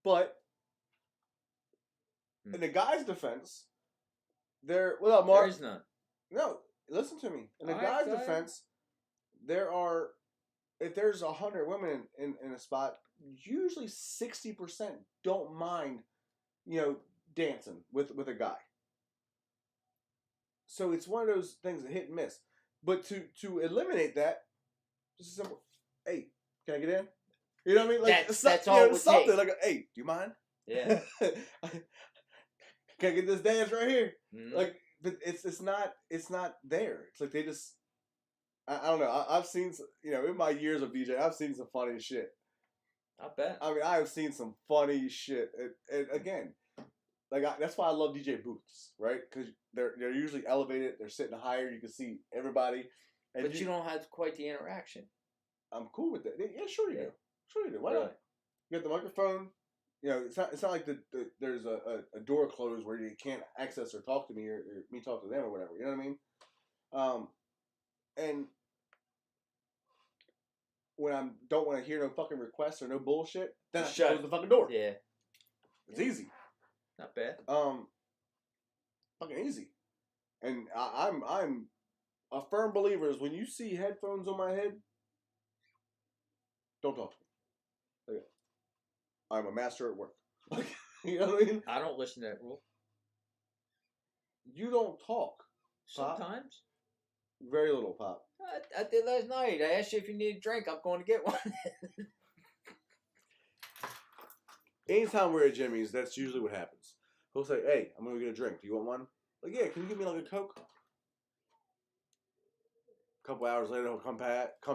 But in the guy's defense, Mark? There is none. No, listen to me. In the guy's defense, there are, if there's 100 women in a spot, usually 60% don't mind, dancing with a guy. So it's one of those things that hit and miss. But to eliminate that, just a simple, hey, can I get in? You know what I mean? Like, that's all it would something take. Like, hey, do you mind? Yeah. Can I get this dance right here? Mm-hmm. Like, but it's not there. It's like they just, I don't know. I've seen, in my years of DJ, I've seen some funny shit. I bet. I mean, I have seen some funny shit. And again, that's why I love DJ booths, right? Because they're usually elevated. They're sitting higher. You can see everybody. And but you don't have quite the interaction. I'm cool with that. Yeah, sure you do. Sure you do. Why really? not? You got the microphone. It's not like there's a door closed where you can't access or talk to me or me talk to them or whatever. You know what I mean? And when I don't want to hear no fucking requests or no bullshit, then I close the fucking door. Yeah. It's easy. Not bad. Fucking easy. And I'm a firm believer is when you see headphones on my head, don't talk to me. Okay. I'm a master at work. You know what I mean? I don't listen to that rule. You don't talk. Pop. Sometimes. Very little, Pop. I did last night. I asked you if you need a drink. I'm going to get one. Anytime we're at Jimmy's, that's usually what happens. He'll say, hey, I'm going to get a drink. Do you want one? Like, yeah, can you give me like a Coke? A couple hours later, he'll come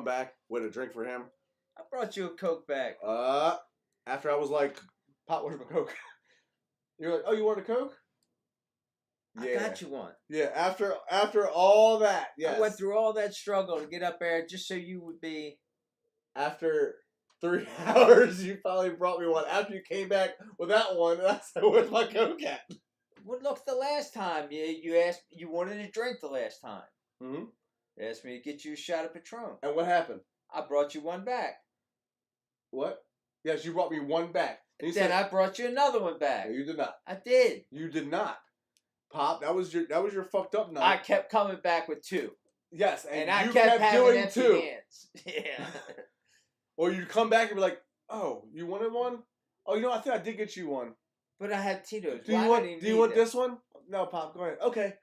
back with a drink for him. I brought you a Coke back. After I was like, Pop, where's my Coke? You're like, oh, you want a Coke? I got you one. Yeah, after all that, yes. I went through all that struggle to get up there just so you would be. After 3 hours, you finally brought me one. After you came back with that one, I said, where's my Coke at? Well, look, the last time you asked, you wanted a drink the last time. Mm-hmm. You asked me to get you a shot of Patron. And what happened? I brought you one back. What? Yes, you brought me one back. And then I brought you another one back. No, you did not. I did. You did not. Pop, that was your fucked up night. I kept coming back with 2. Yes, And I you kept having doing empty 2. hands. Yeah. Or you'd come back and be like, "Oh, you wanted one? Oh, you know, I think I did get you one. But I had Tito's. Do you want this one? No, Pop, go ahead. Okay.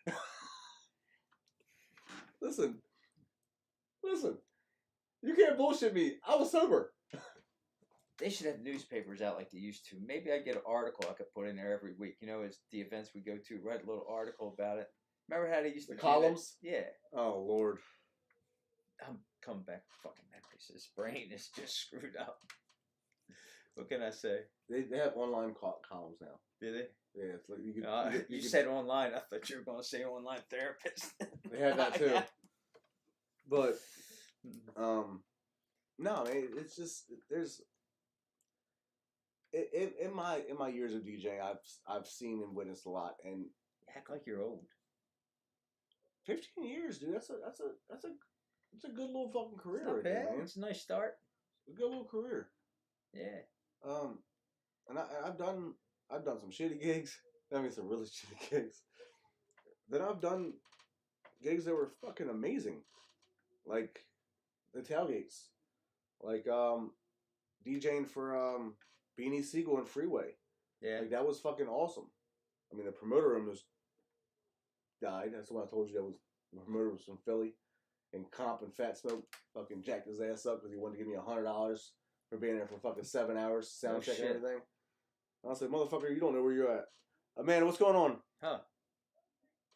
Listen. You can't bullshit me. I was sober. They should have newspapers out like they used to. Maybe I get an article I could put in there every week. You know, as the events we go to, write a little article about it. Remember how they used to The do columns? that? Yeah. Oh, Lord. I'm coming back to fucking memories. This brain is just screwed up. What can I say? They have online columns now. Do they? Yeah, it's like you said online. I thought you were going to say online therapist. They have that too. But no, it's just there's in my years of DJing, I've seen and witnessed a lot, and You act like you're old. 15 years, dude. That's a good little fucking career, It's not right bad. there, man. It's a nice start. A good little career. Yeah. And I've done some shitty gigs. I mean, some really shitty gigs. Then I've done gigs that were fucking amazing, like the tailgates, like DJing for Beanie Siegel and Freeway. Yeah. Like, that was fucking awesome. I mean, the promoter almost died. That's what I told you. That was the promoter was from Philly, and Comp and Fat Smoke fucking jacked his ass up because he wanted to give me $100 for being there for fucking 7 hours, sound check and everything. I was like, motherfucker, you don't know where you're at. Amanda, what's going on? Huh.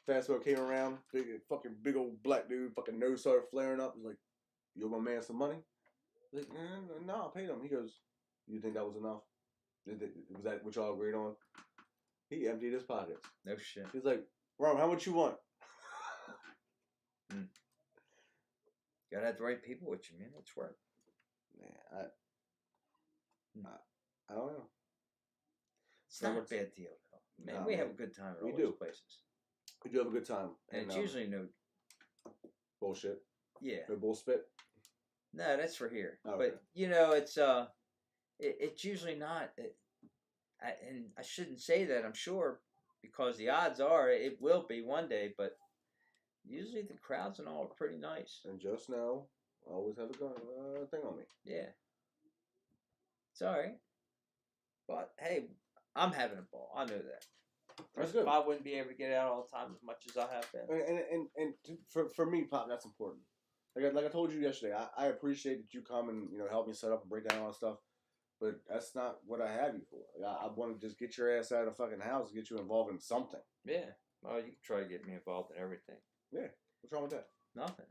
Fat Smoke came around, big old black dude, fucking nose started flaring up. He's like, you owe my man some money? I was like, no, I paid him. He goes, you think that was enough? Was that what y'all agreed on? He emptied his pockets. No shit. He's like, Ron, how much you want? Gotta have the right people with you, man. That's work. Man, I don't know. It's not a bad deal, though. Man, we have a good time at all those places. We do have a good time. And it's usually no bullshit. Yeah. No bullspit. No, that's for here. Oh, okay. But you know, it's usually not. And I shouldn't say that. I'm sure because the odds are it will be one day. But usually the crowds and all are pretty nice. And just now, I always have a thing on me. Yeah. It's all right. But hey, I'm having a ball. I know that. That's good. If I wouldn't be able to get out all the time as much as I have been. And for me, Pop, that's important. Like I told you yesterday, I appreciate that you come and help me set up and break down all that stuff. But that's not what I have you for. I want to just get your ass out of the fucking house and get you involved in something. Yeah. Well, you can try to get me involved in everything. Yeah. What's wrong with that? Nothing.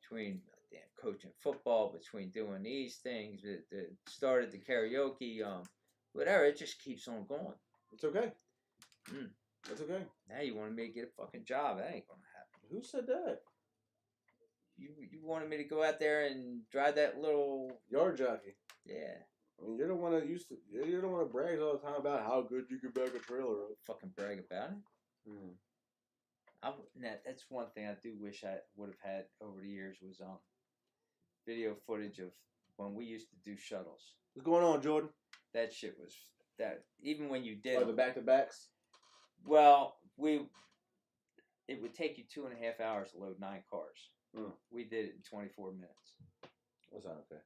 Between coaching football, between doing these things, that started the karaoke, whatever, it just keeps on going. It's okay. That's okay. Now you wanted me to get a fucking job. That ain't gonna happen. Who said that? You wanted me to go out there and drive that little yard jockey. Yeah. I mean, you're the one that you're the one that brags all the time about how good you can back a trailer up. Fucking brag about it. That's one thing I do wish I would have had over the years was video footage of when we used to do shuttles. What's going on, Jordan? That shit was even when you did the back-to-backs. Well, it would take you 2.5 hours to load 9 cars. We did it in 24 minutes. That's not okay.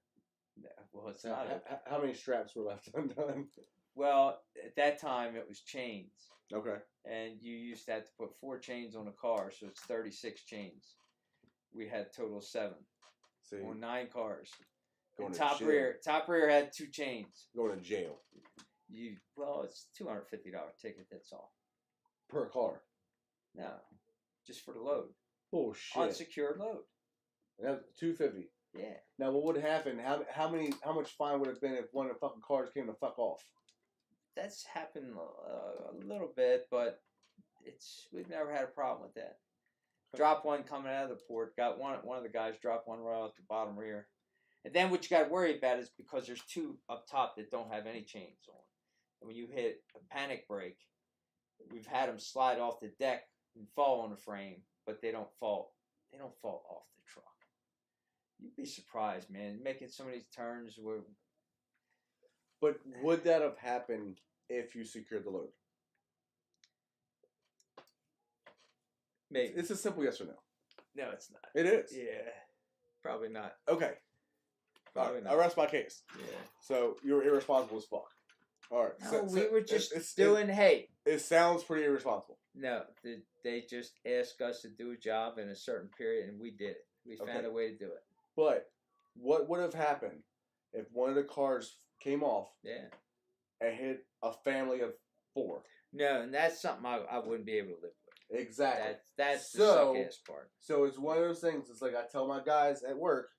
Well, it's not. How many straps were left undone? Well, at that time it was chains. Okay. And you used to have to put 4 chains on a car, so it's 36 chains. We had a total of 7 on 9 cars. And top rear had 2 chains. Going to jail. It's $250 ticket. That's all. Per car. No, just for the load. Bullshit. Unsecured load. And that's $250. Yeah. Now, what would happen? How much fine would it have been if one of the fucking cars came to fuck off? That's happened a little bit, but we've never had a problem with that. Drop one coming out of the port. Got one of the guys drop one right off the bottom rear. And then what you got to worry about is because there's 2 up top that don't have any chains on. And when you hit a panic brake, we've had them slide off the deck and fall on the frame, but they don't fall. They don't fall off the truck. You'd be surprised, man. Making some of these turns where. But would that have happened if you secured the load? Maybe. It's a simple yes or no. No, it's not. It is. Yeah. Probably not. Okay. Probably All right, not. I rest my case. Yeah. So you were irresponsible as fuck. All right. No, we were just doing. It sounds pretty irresponsible. No, they just asked us to do a job in a certain period, and we did it. We found a way to do it. But what would have happened if one of the cars came off? Yeah. And hit a family of 4? No, and that's something I wouldn't be able to live with. Exactly. That's the suck-ass part. So it's one of those things. It's like I tell my guys at work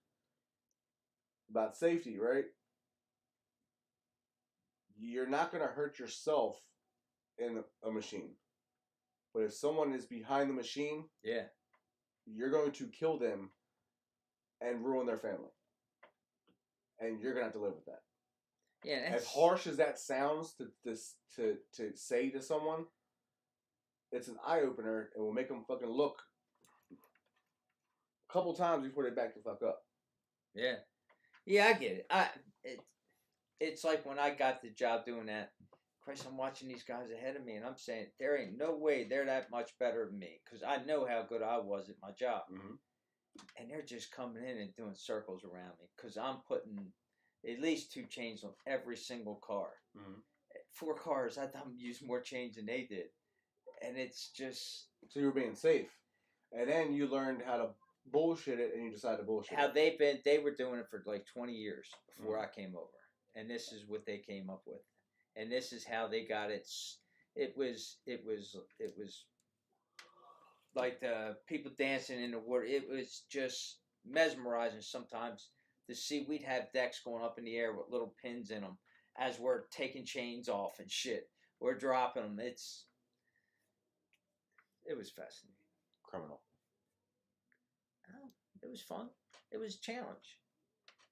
about safety, right? You're not going to hurt yourself in a machine. But if someone is behind the machine, yeah, you're going to kill them and ruin their family. And you're going to have to live with that. Yeah, as harsh as that sounds to say to someone, it's an eye opener and will make them fucking look a couple times before they back the fuck up. Yeah, yeah, I get it. It's like when I got the job doing that. Christ, I'm watching these guys ahead of me, and I'm saying there ain't no way they're that much better than me because I know how good I was at my job, and they're just coming in and doing circles around me because I'm putting at least 2 chains on every single car. 4 cars, I thought I'd use more chains than they did. And it's just... So you were being safe. And then you learned how to bullshit it and you decided to bullshit it. They were doing it for like 20 years before I came over. And this is what they came up with. And this is how they got it. It was like the people dancing in the water. It was just mesmerizing sometimes. To see, we'd have decks going up in the air with little pins in them as we're taking chains off and shit. We're dropping them. It was fascinating. Criminal. Oh, it was fun. It was a challenge.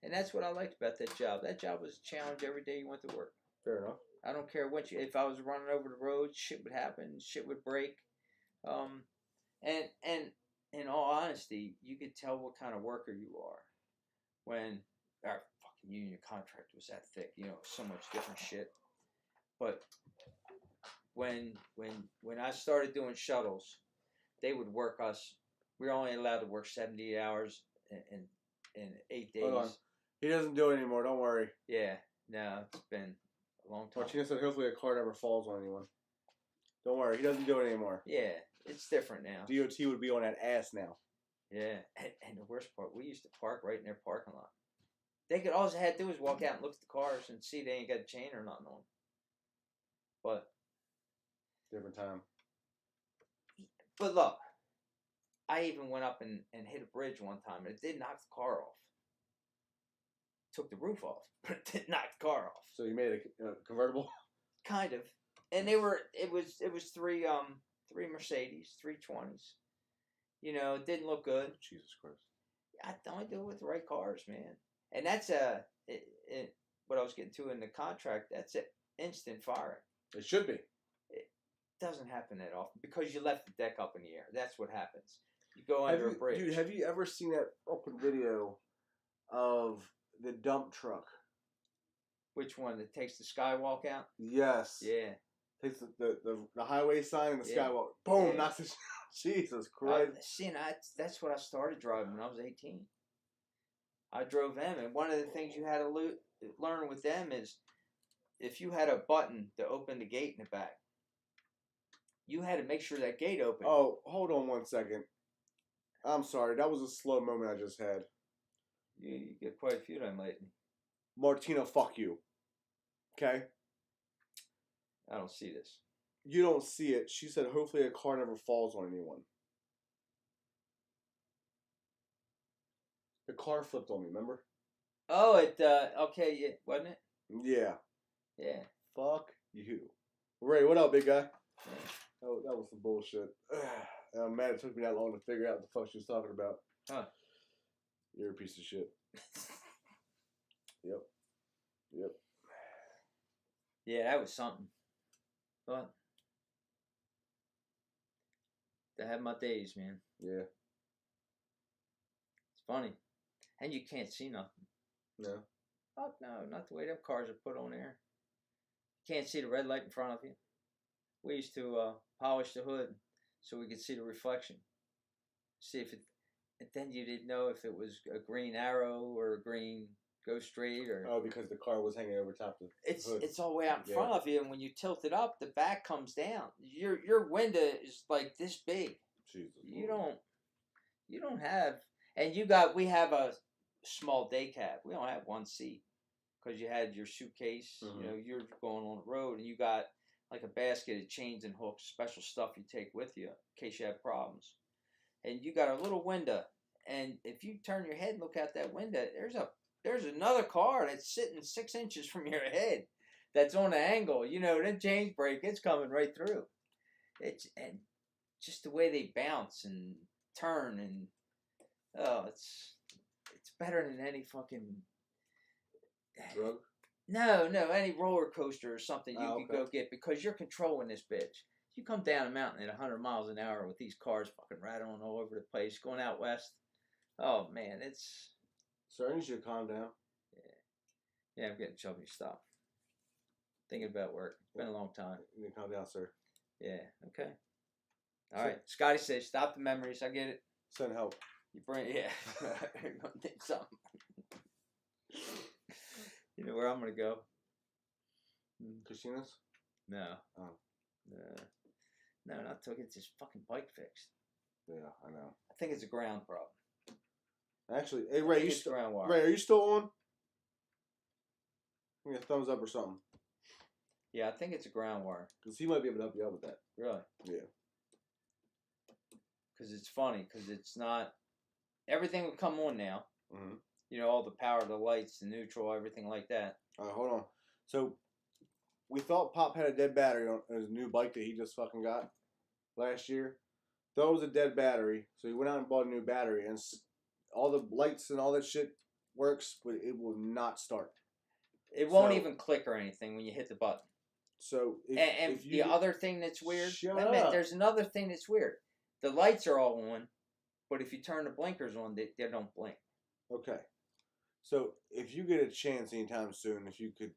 And that's what I liked about that job. That job was a challenge every day you went to work. Fair enough. I don't care what if I was running over the road, shit would happen, shit would break. And in all honesty, you could tell what kind of worker you are. When our fucking union contract was that thick, so much different shit. But when I started doing shuttles, they would work us. We were only allowed to work 70 hours in 8 days. Hold on. He doesn't do it anymore. Don't worry. Yeah, no, it's been a long time. Martina said, "Hopefully a car never falls on anyone." Don't worry. He doesn't do it anymore. Yeah, it's different now. DOT would be on that ass now. Yeah, and the worst part, we used to park right in their parking lot. They could all they had to do was walk out and look at the cars and see they ain't got a chain or nothing on them. But different time. But look, I even went up and hit a bridge one time, and it did knock the car off. Took the roof off, but it did knock the car off. So you made a convertible? Kind of. And it was three Mercedes, 320s. It didn't look good. Jesus Christ. I only do it with the right cars, man. And that's what I was getting to in the contract. That's it, instant firing. It should be. It doesn't happen that often because you left the deck up in the air. That's what happens. You go under a bridge. Dude, have you ever seen that open video of the dump truck? Which one? That takes the skywalk out? Yes. Yeah. Takes the highway sign and the skywalk. Boom! Yeah. Knocks it. Jesus Christ. That's what I started driving when I was 18. I drove them, and one of the things you had to learn with them is if you had a button to open the gate in the back, you had to make sure that gate opened. Oh, hold on 1 second. I'm sorry. That was a slow moment I just had. You get quite a few of them lately. Martina, fuck you. Okay? I don't see this. You don't see it. She said, hopefully a car never falls on anyone. The car flipped on me, remember? Oh, okay, yeah, wasn't it? Yeah. Yeah. Fuck you. Ray, what up, big guy? Oh, that was some bullshit. I'm mad it took me that long to figure out what the fuck she was talking about. Huh. You're a piece of shit. Yep. Yeah, that was something. But I had my days, man. Yeah. It's funny. And you can't see nothing. No. Fuck no, not the way them cars are put on there. You can't see the red light in front of you. We used to polish the hood, so we could see the reflection. See if it. And then you didn't know if it was a green arrow or a green go straight or. Oh, because the car was hanging over top of the hood. It's all the way out in front of you, and when you tilt it up, the back comes down. Your window is like this big. Jesus. You don't have, and we have a small day cab. We don't have one seat because you had your suitcase. Mm-hmm. You know, you're going on the road, and you got like a basket of chains and hooks, special stuff you take with you in case you have problems. And you got a little window, and if you turn your head and look out that window, there's another car that's sitting 6 inches from your head, that's on an angle. You know, that chain brake, it's coming right through. And just the way they bounce and turn, and it's better than any fucking drug. No, any roller coaster or something you could go get, because you're controlling this bitch. You come down a mountain at 100 miles an hour with these cars fucking rattling all over the place, going out west. Oh man, it's. Sir, you should calm down. Yeah, I'm getting chubby. Stop. Thinking about work. It's been a long time. You need to calm down, sir. Yeah. Okay. All right. Scotty says, "Stop the memories." I get it. Send help. You bring, yeah. You're gonna need something. You know where I'm gonna go? Christina's? No. Oh. No, not till I get this fucking bike fixed. Yeah, I know. I think it's a ground problem. Actually, hey Ray, Ray, are you still on? Give me a thumbs up or something. Yeah, I think it's a ground wire. Because he might be able to help you out with that. Really? Yeah. Because it's funny, because it's not. Everything would come on now. Mm-hmm. You know, all the power, the lights, the neutral, everything like that. All right, hold on. So, we thought Pop had a dead battery on his new bike that he just fucking got last year. Thought it was a dead battery, so he went out and bought a new battery, and all the lights and all that shit works, but it will not start. It won't even click or anything when you hit the button. So, if the other thing that's weird, up. There's another thing that's weird. The lights are all on, but if you turn the blinkers on, they don't blink. Okay. So, if you get a chance anytime soon, if you could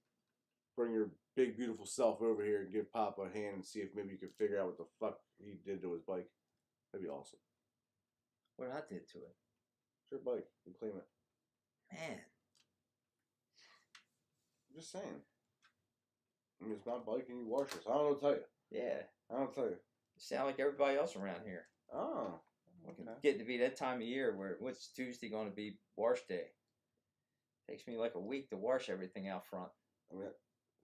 bring your big, beautiful self over here and give Pop a hand and see if maybe you could figure out what the fuck he did to his bike, that'd be awesome. What I did to it? It's your bike. You claim it. Man. I'm just saying. I mean, it's my bike and you wash it, so I don't know what to tell you. Yeah. I don't tell you. You sound like everybody else around here. Oh. Okay. Getting to be that time of year where what's Tuesday going to be wash day? Takes me like a week to wash everything out front. I mean,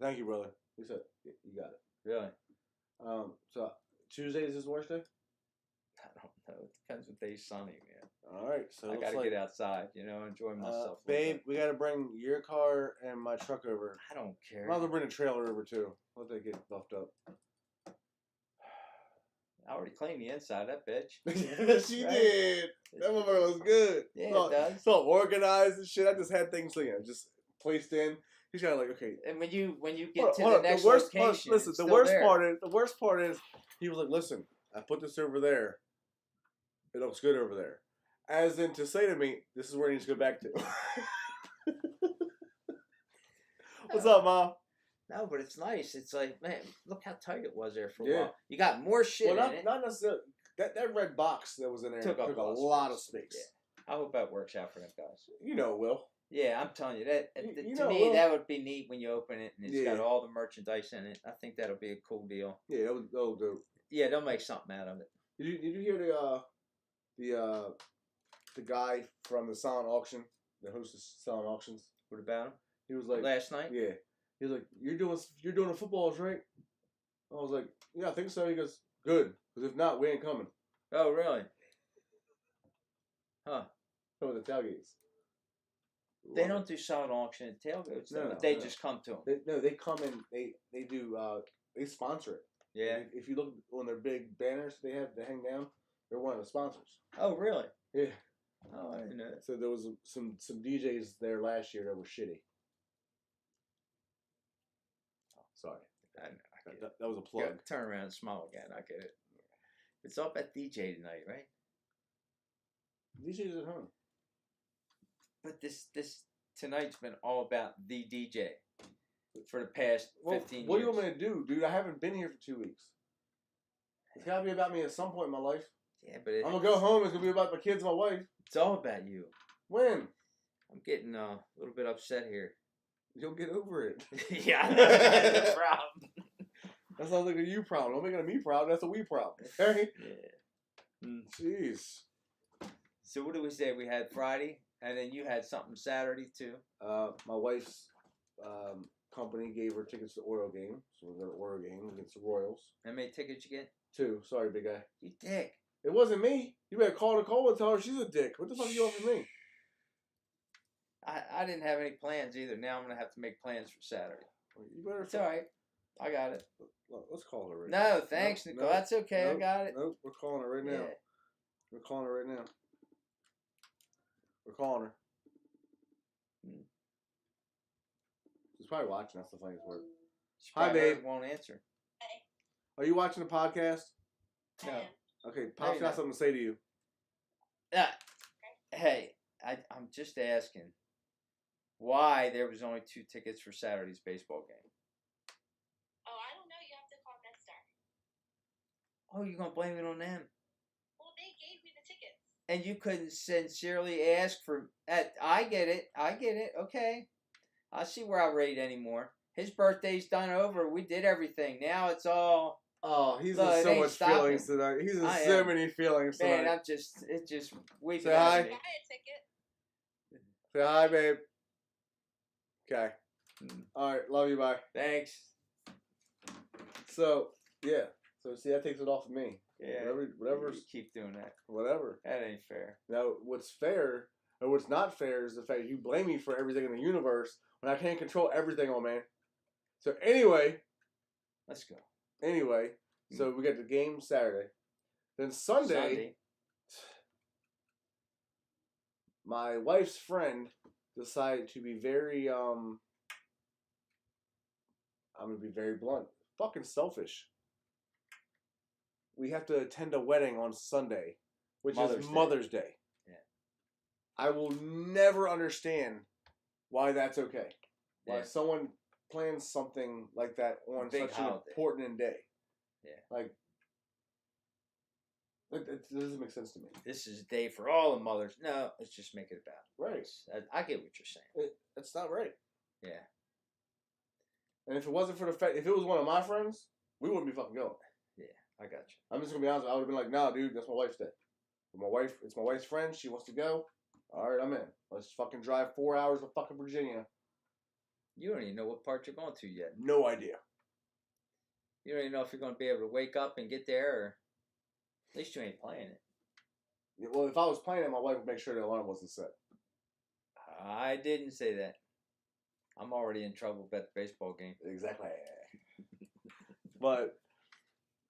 thank you, brother. You said you got it. Really? So Tuesday is his wash day? I don't know. It depends what day's sunny, man. All right. So I gotta get outside, enjoy myself. Babe, we gotta bring your car and my truck over. I don't care. Might as well bring a trailer over too. Let that get buffed up. I already cleaned the inside, that bitch. Yes, she did. That motherfucker was good. Yeah, it does. It's all organized and shit. I just had things, just placed in. He's got okay. And when you get to the next location, listen. The worst part is he was like, listen, I put this over there. It looks good over there. As in to say to me, this is where he needs to go back to. What's up, Mom? No, but it's nice. It's like, man, look how tight it was there for a while. You got more shit in it. Not necessarily. That red box that was in there took a lot of space. Yeah. I hope that works out for them guys. You know it will. Yeah, I'm telling you that. To me, that would be neat when you open it and it's got all the merchandise in it. I think that'll be a cool deal. Yeah, that'll do. Yeah, they'll make something out of it. Did you hear the guy from the silent auction, the host of silent auctions? What about him? He was like last night. Yeah, he was like, you're doing the footballs, right? I was like, yeah, I think so. He goes, good, because if not, we ain't coming. Oh, really? Huh? Some of the tailgates. They don't do silent auction at tailgates. No, they just come to them. They come and they do. They sponsor it. Yeah. If you look on their big banners they have to hang down, they're one of the sponsors. Oh, really? Yeah. Oh, I didn't know that. So there was some DJs there last year that were shitty. Oh, sorry. I that was a plug. Turn around and smile again. I get it. It's up at DJ tonight, right? DJ's at home. But this tonight's been all about the DJ for the past 15 years. What do you want me to do, dude? I haven't been here for 2 weeks. It's gotta be about me at some point in my life. Yeah, but I'm gonna go home. It's gonna be about my kids and my wife. it's all about you. When? I'm getting a little bit upset here. You'll get over it. Yeah, that's the problem. That sounds like a you problem. Don't make it a me problem. That's a we problem. Okay? Yeah. Jeez. So what did we say? We had Friday, and then you had something Saturday too. My wife's company gave her tickets to the Oriole game, so we're going to Oriole game against the Royals. How many tickets you get? 2. Sorry, big guy. You dick. It wasn't me. You better call Nicole and tell her she's a dick. What the fuck are you offering me? I didn't have any plans either. Now I'm gonna have to make plans for Saturday. You better. It's all right. I got it. Let's call her right now. No, thanks, Nicole. That's okay. I got it. Nope, we're calling her right now. Yeah. We're calling her right now. We're calling her. She's probably watching. That's the funniest part. She Hi, probably babe. won't answer. Are you watching the podcast? No. Okay, Pop's you're got not. something to say to you. Hey, I'm just asking why there was only 2 tickets for Saturday's baseball game. Oh, I don't know. You have to call MedStar. Oh, you're gonna blame it on them? Well, they gave me the tickets. And you couldn't sincerely ask for. I get it. Okay, I see where I rate anymore. His birthday's done over. We did everything. Now it's all. Oh, he's Look, in it so ain't much stopping. feelings tonight. He's in I so am. many feelings tonight. Man, it's just weeping Say hi. at Buy me. a ticket. Say hi, babe. Okay. Mm. All right. Love you. Bye. Thanks. So yeah. So see, that takes it off of me. Yeah. Whatever. You keep doing that. Whatever. That ain't fair. Now, what's fair or what's not fair is the fact you blame me for everything in the universe when I can't control everything, old man. So anyway, Let's go. so we got the game Saturday. Then Sunday, my wife's friend decided to be very, I'm going to be very blunt, fucking selfish. We have to attend a wedding on Sunday, which is Mother's Day. Yeah. I will never understand why that's okay. Why Yeah. someone plans something like that on Big such an holiday. important day. Yeah. Like, it doesn't make sense to me. This is a day for all the mothers. No, let's just make it about. Right. us. I get what you're saying. It's not right. Yeah. And if it wasn't for the fact, if it was one of my friends, we wouldn't be fucking going. I got you. I'm just gonna be honest. I would have been like, nah, dude, that's my wife's day. It's my wife's friend. She wants to go. All right, I'm in. Let's fucking drive 4 hours to fucking Virginia. You don't even know what part you're going to yet. No idea. You don't even know if you're going to be able to wake up and get there, or at least you ain't playing it. Yeah, well, if I was playing it, my wife would make sure the alarm wasn't set. I didn't say that. I'm already in trouble about the baseball game. Exactly. But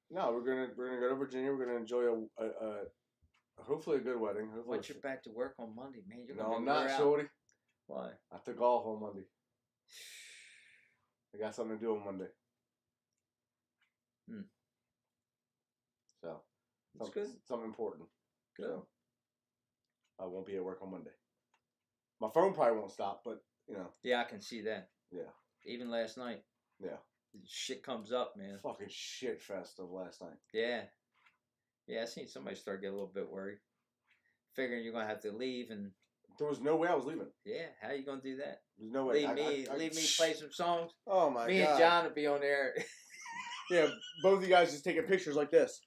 no, we're gonna go to Virginia. We're gonna enjoy a hopefully a good wedding. Hopefully Once you're back to work on Monday, man, you're no, going to I'm be not, out. shorty. Why? I took off on Monday. I got something to do on Monday. So That's good. Something important. Good. So, I won't be at work on Monday. My phone probably won't stop, but you know. Yeah, I can see that. Yeah. Even last night. Yeah. Shit comes up, man. Fucking shit fest of last night. Yeah. Yeah, I seen somebody start getting a little bit worried. Figuring you're going to have to leave, and There was no way I was leaving. yeah, how you going to do that? There's no way. Leave me play some songs? Oh my Me god. and John will be on there. Yeah, both of you guys just taking pictures like this.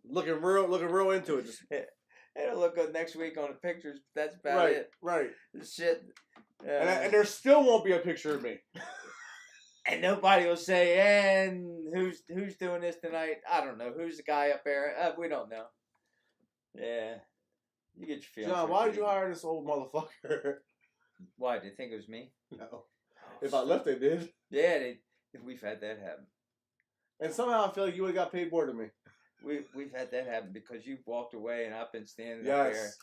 Looking real into it. Just It'll look good next week on the pictures, but that's about it. Right. The shit. And there still won't be a picture of me. And nobody will say, and who's doing this tonight? I don't know. Who's the guy up there? We don't know. Yeah. You get your feelings. John, why did you hire this old motherfucker? Why? Did you think it was me? No. If I left, they did. Yeah, we've had that happen. And somehow I feel like you would have got paid more than me. We've had that happen because you walked away and I've been standing up there. Yes.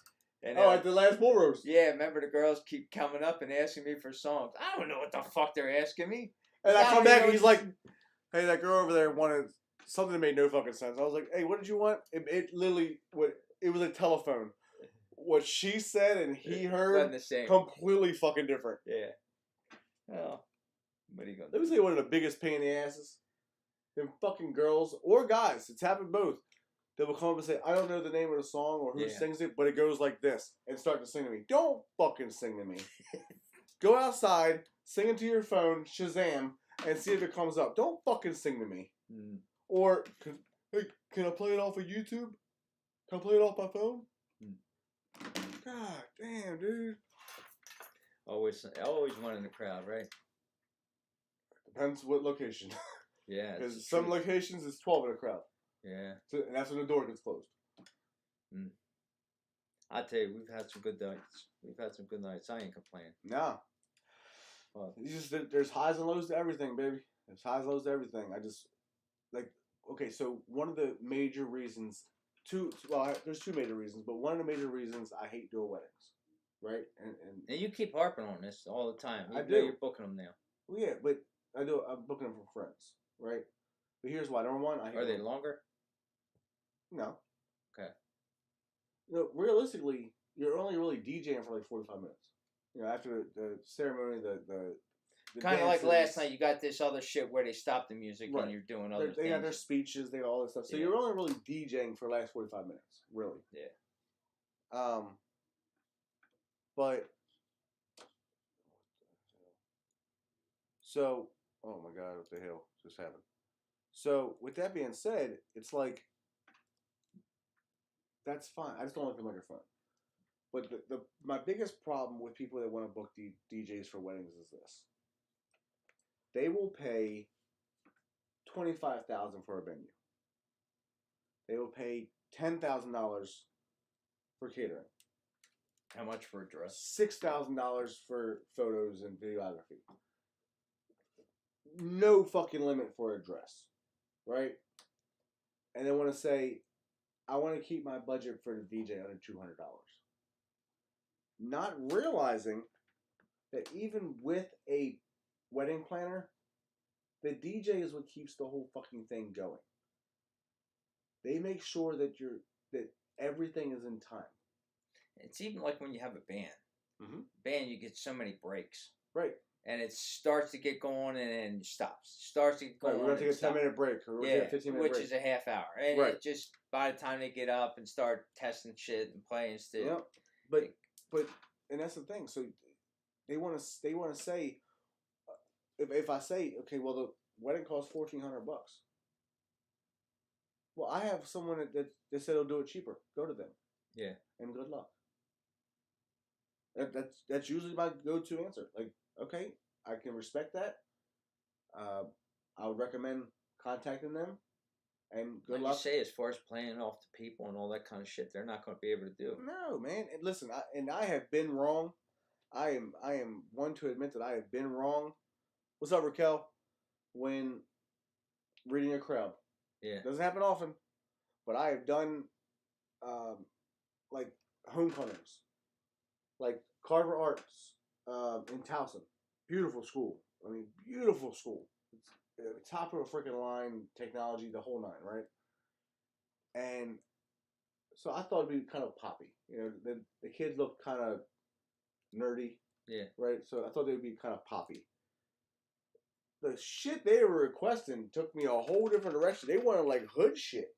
And At the last bull roast. yeah, remember the girls keep coming up and asking me for songs. I don't know what the fuck they're asking me. And I Now come you back know and he's like, hey, that girl over there wanted something that made no fucking sense. I was like, hey, what did you want? It literally, it was a telephone. What she said and he It heard, wasn't the same. completely fucking different. Yeah. Well, what are you gonna Let me do? tell you one of the biggest pain in the asses. them fucking girls or guys. It's happened both. They will come up and say, I don't know the name of the song or who sings it, but it goes like this, and start to sing to me. Don't fucking sing to me. Go outside, sing it to your phone, Shazam, and see if it comes up. Don't fucking sing to me. Mm. Or, hey, can I play it off of YouTube? Can I play it off my phone? God damn, dude. Always one in the crowd, right? Depends what location. Yeah. Because some locations it's 12 in a crowd. Yeah. So, and that's when the door gets closed. I tell you, we've had some good nights. I ain't complaining. Nah. Well, there's highs and lows to everything, baby. There's highs and lows to everything. I just, like, okay, so one of the major reasons, there's two major reasons, but one of the major reasons I hate doing weddings, right? And you keep harping on this all the time. I You do. know you're booking them now. Well, yeah, but I'm booking them from friends, right? But here's why. Number one, Are they longer? No. Okay. Realistically, you're only really DJing for like 45 minutes. After the ceremony, the kind of like last night, you got this other shit where they stop the music and you're doing other things. They got their speeches, they got all this stuff. So you're only really DJing for the last 45 minutes, really. Yeah. But so, oh my God, what the hell just happened? So with that being said, it's like that's fine. I just don't like the microphone. But my biggest problem with people that want to book DJs for weddings is this: they will pay $25,000 for a venue. They will pay $10,000 for catering. How much for a dress? $6,000 for photos and videography. No fucking limit for a dress, right? And they want to say, I want to keep my budget for the DJ under $200. Not realizing that even with a wedding planner, the DJ is what keeps the whole fucking thing going. They make sure that everything is in time. It's even like when you have a band. Mm-hmm. Band, you get so many breaks. Right. And it starts to get going and then stops. Starts to get going. Right, we're going to take a 10-minute break. Or we're going to take a 15-minute break. Which is a half hour. And it just, by the time they get up and start testing shit and playing still. Yep. But and that's the thing. So they want to say, if I say, okay, well, the wedding costs $1,400. Well, I have someone that said they'll do it cheaper. Go to them. Yeah. And good luck. That's usually my go-to answer. Like, okay, I can respect that. I would recommend contacting them. And good luck. You say, as far as playing off the people and all that kind of shit, they're not going to be able to do. No, man. And listen, I have been wrong. I am one to admit that I have been wrong. What's up, Raquel? When reading a crowd. Yeah. Doesn't happen often, but I have done like homecomings, like Carver Arts in Towson. Beautiful school. I mean, beautiful school. It's top of a freaking line, technology, the whole nine, right? And so I thought it'd be kind of poppy. The kids look kind of nerdy. Yeah. Right? So I thought they would be kind of poppy. The shit they were requesting took me a whole different direction. They wanted like hood shit.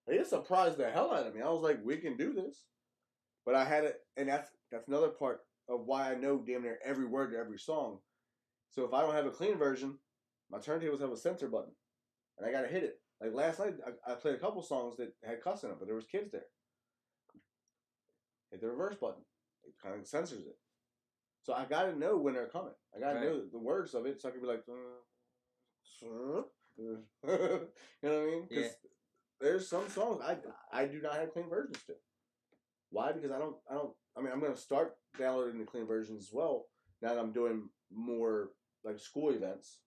They surprised the hell out of me. I was like, we can do this. But I had it, and that's another part of why I know damn near every word to every song. So if I don't have a clean version, my turntables have a censor button. And I gotta hit it. Like last night, I played a couple songs that had cuss in them, but there was kids there. Hit the reverse button. It kind of censors it. So I gotta know when they're coming. I gotta know the words of it, so I can be like, you know what I mean? Because there's some songs I do not have clean versions to. Why? Because I don't. I mean, I'm gonna start downloading the clean versions as well. Now that I'm doing more like school events,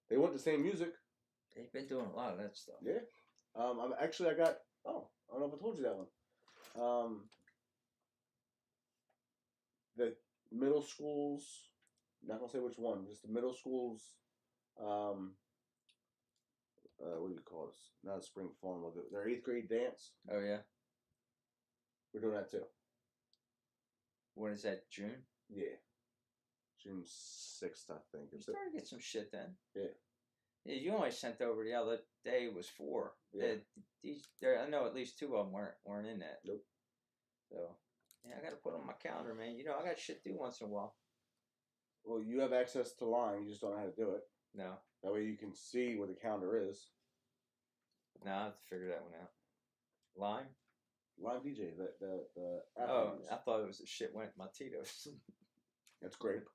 they want the same music. They've been doing a lot of that stuff. Yeah. I got. Oh, I don't know if I told you that one. The middle schools, not gonna say which one, just the middle schools, what do you call this? Not a spring formal, their 8th grade dance. Oh, yeah? We're doing that too. When is that, June? Yeah. June 6th, I think. You started to get some shit then. Yeah. Yeah, you only sent over the other day was 4. Yeah. I know at least 2 of them weren't in that. Nope. So, yeah, I got to put on my calendar, man. You know, I got shit to do once in a while. Well, you have access to Line. You just don't know how to do it. No. That way you can see what the calendar is. No, I have to figure that one out. Lime? Line DJ, the app. Oh, I thought it was the shit went my Tito's. That's grape.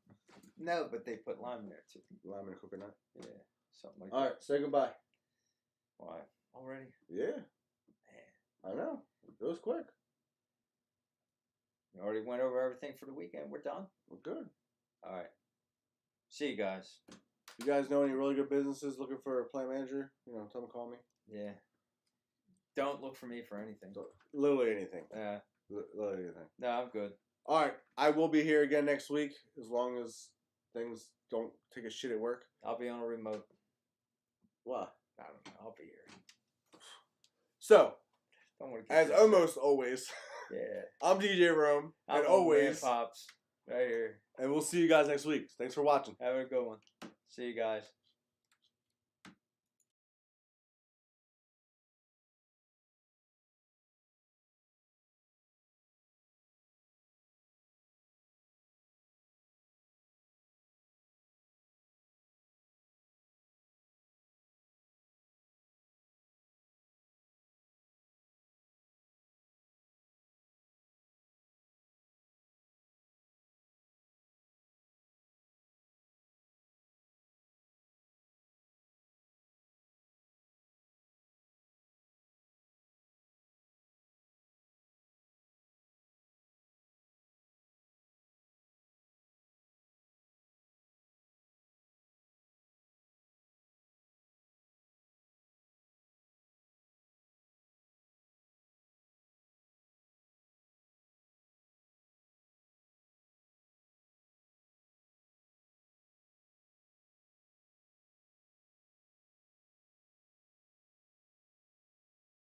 No, but they put lime in there too. Lime and coconut. Yeah, something like All that. right, say goodbye. Why? Already? Yeah. Man. I know. It was quick. You already went over everything for the weekend. We're done? We're good. All right. See you guys. You guys know any really good businesses looking for a plant manager? You know, tell them to call me. Yeah. Don't look for me for anything. Literally anything. Yeah. Literally anything. No, I'm good. All right. I will be here again next week as long as things don't take a shit at work. I'll be on a remote. What? I don't know. I'll be here. So, Don't want to as almost always, yeah. I'm DJ Rome, I'm and always, Pops right here. and we'll see you guys next week. Thanks for watching. Have a good one. See you guys.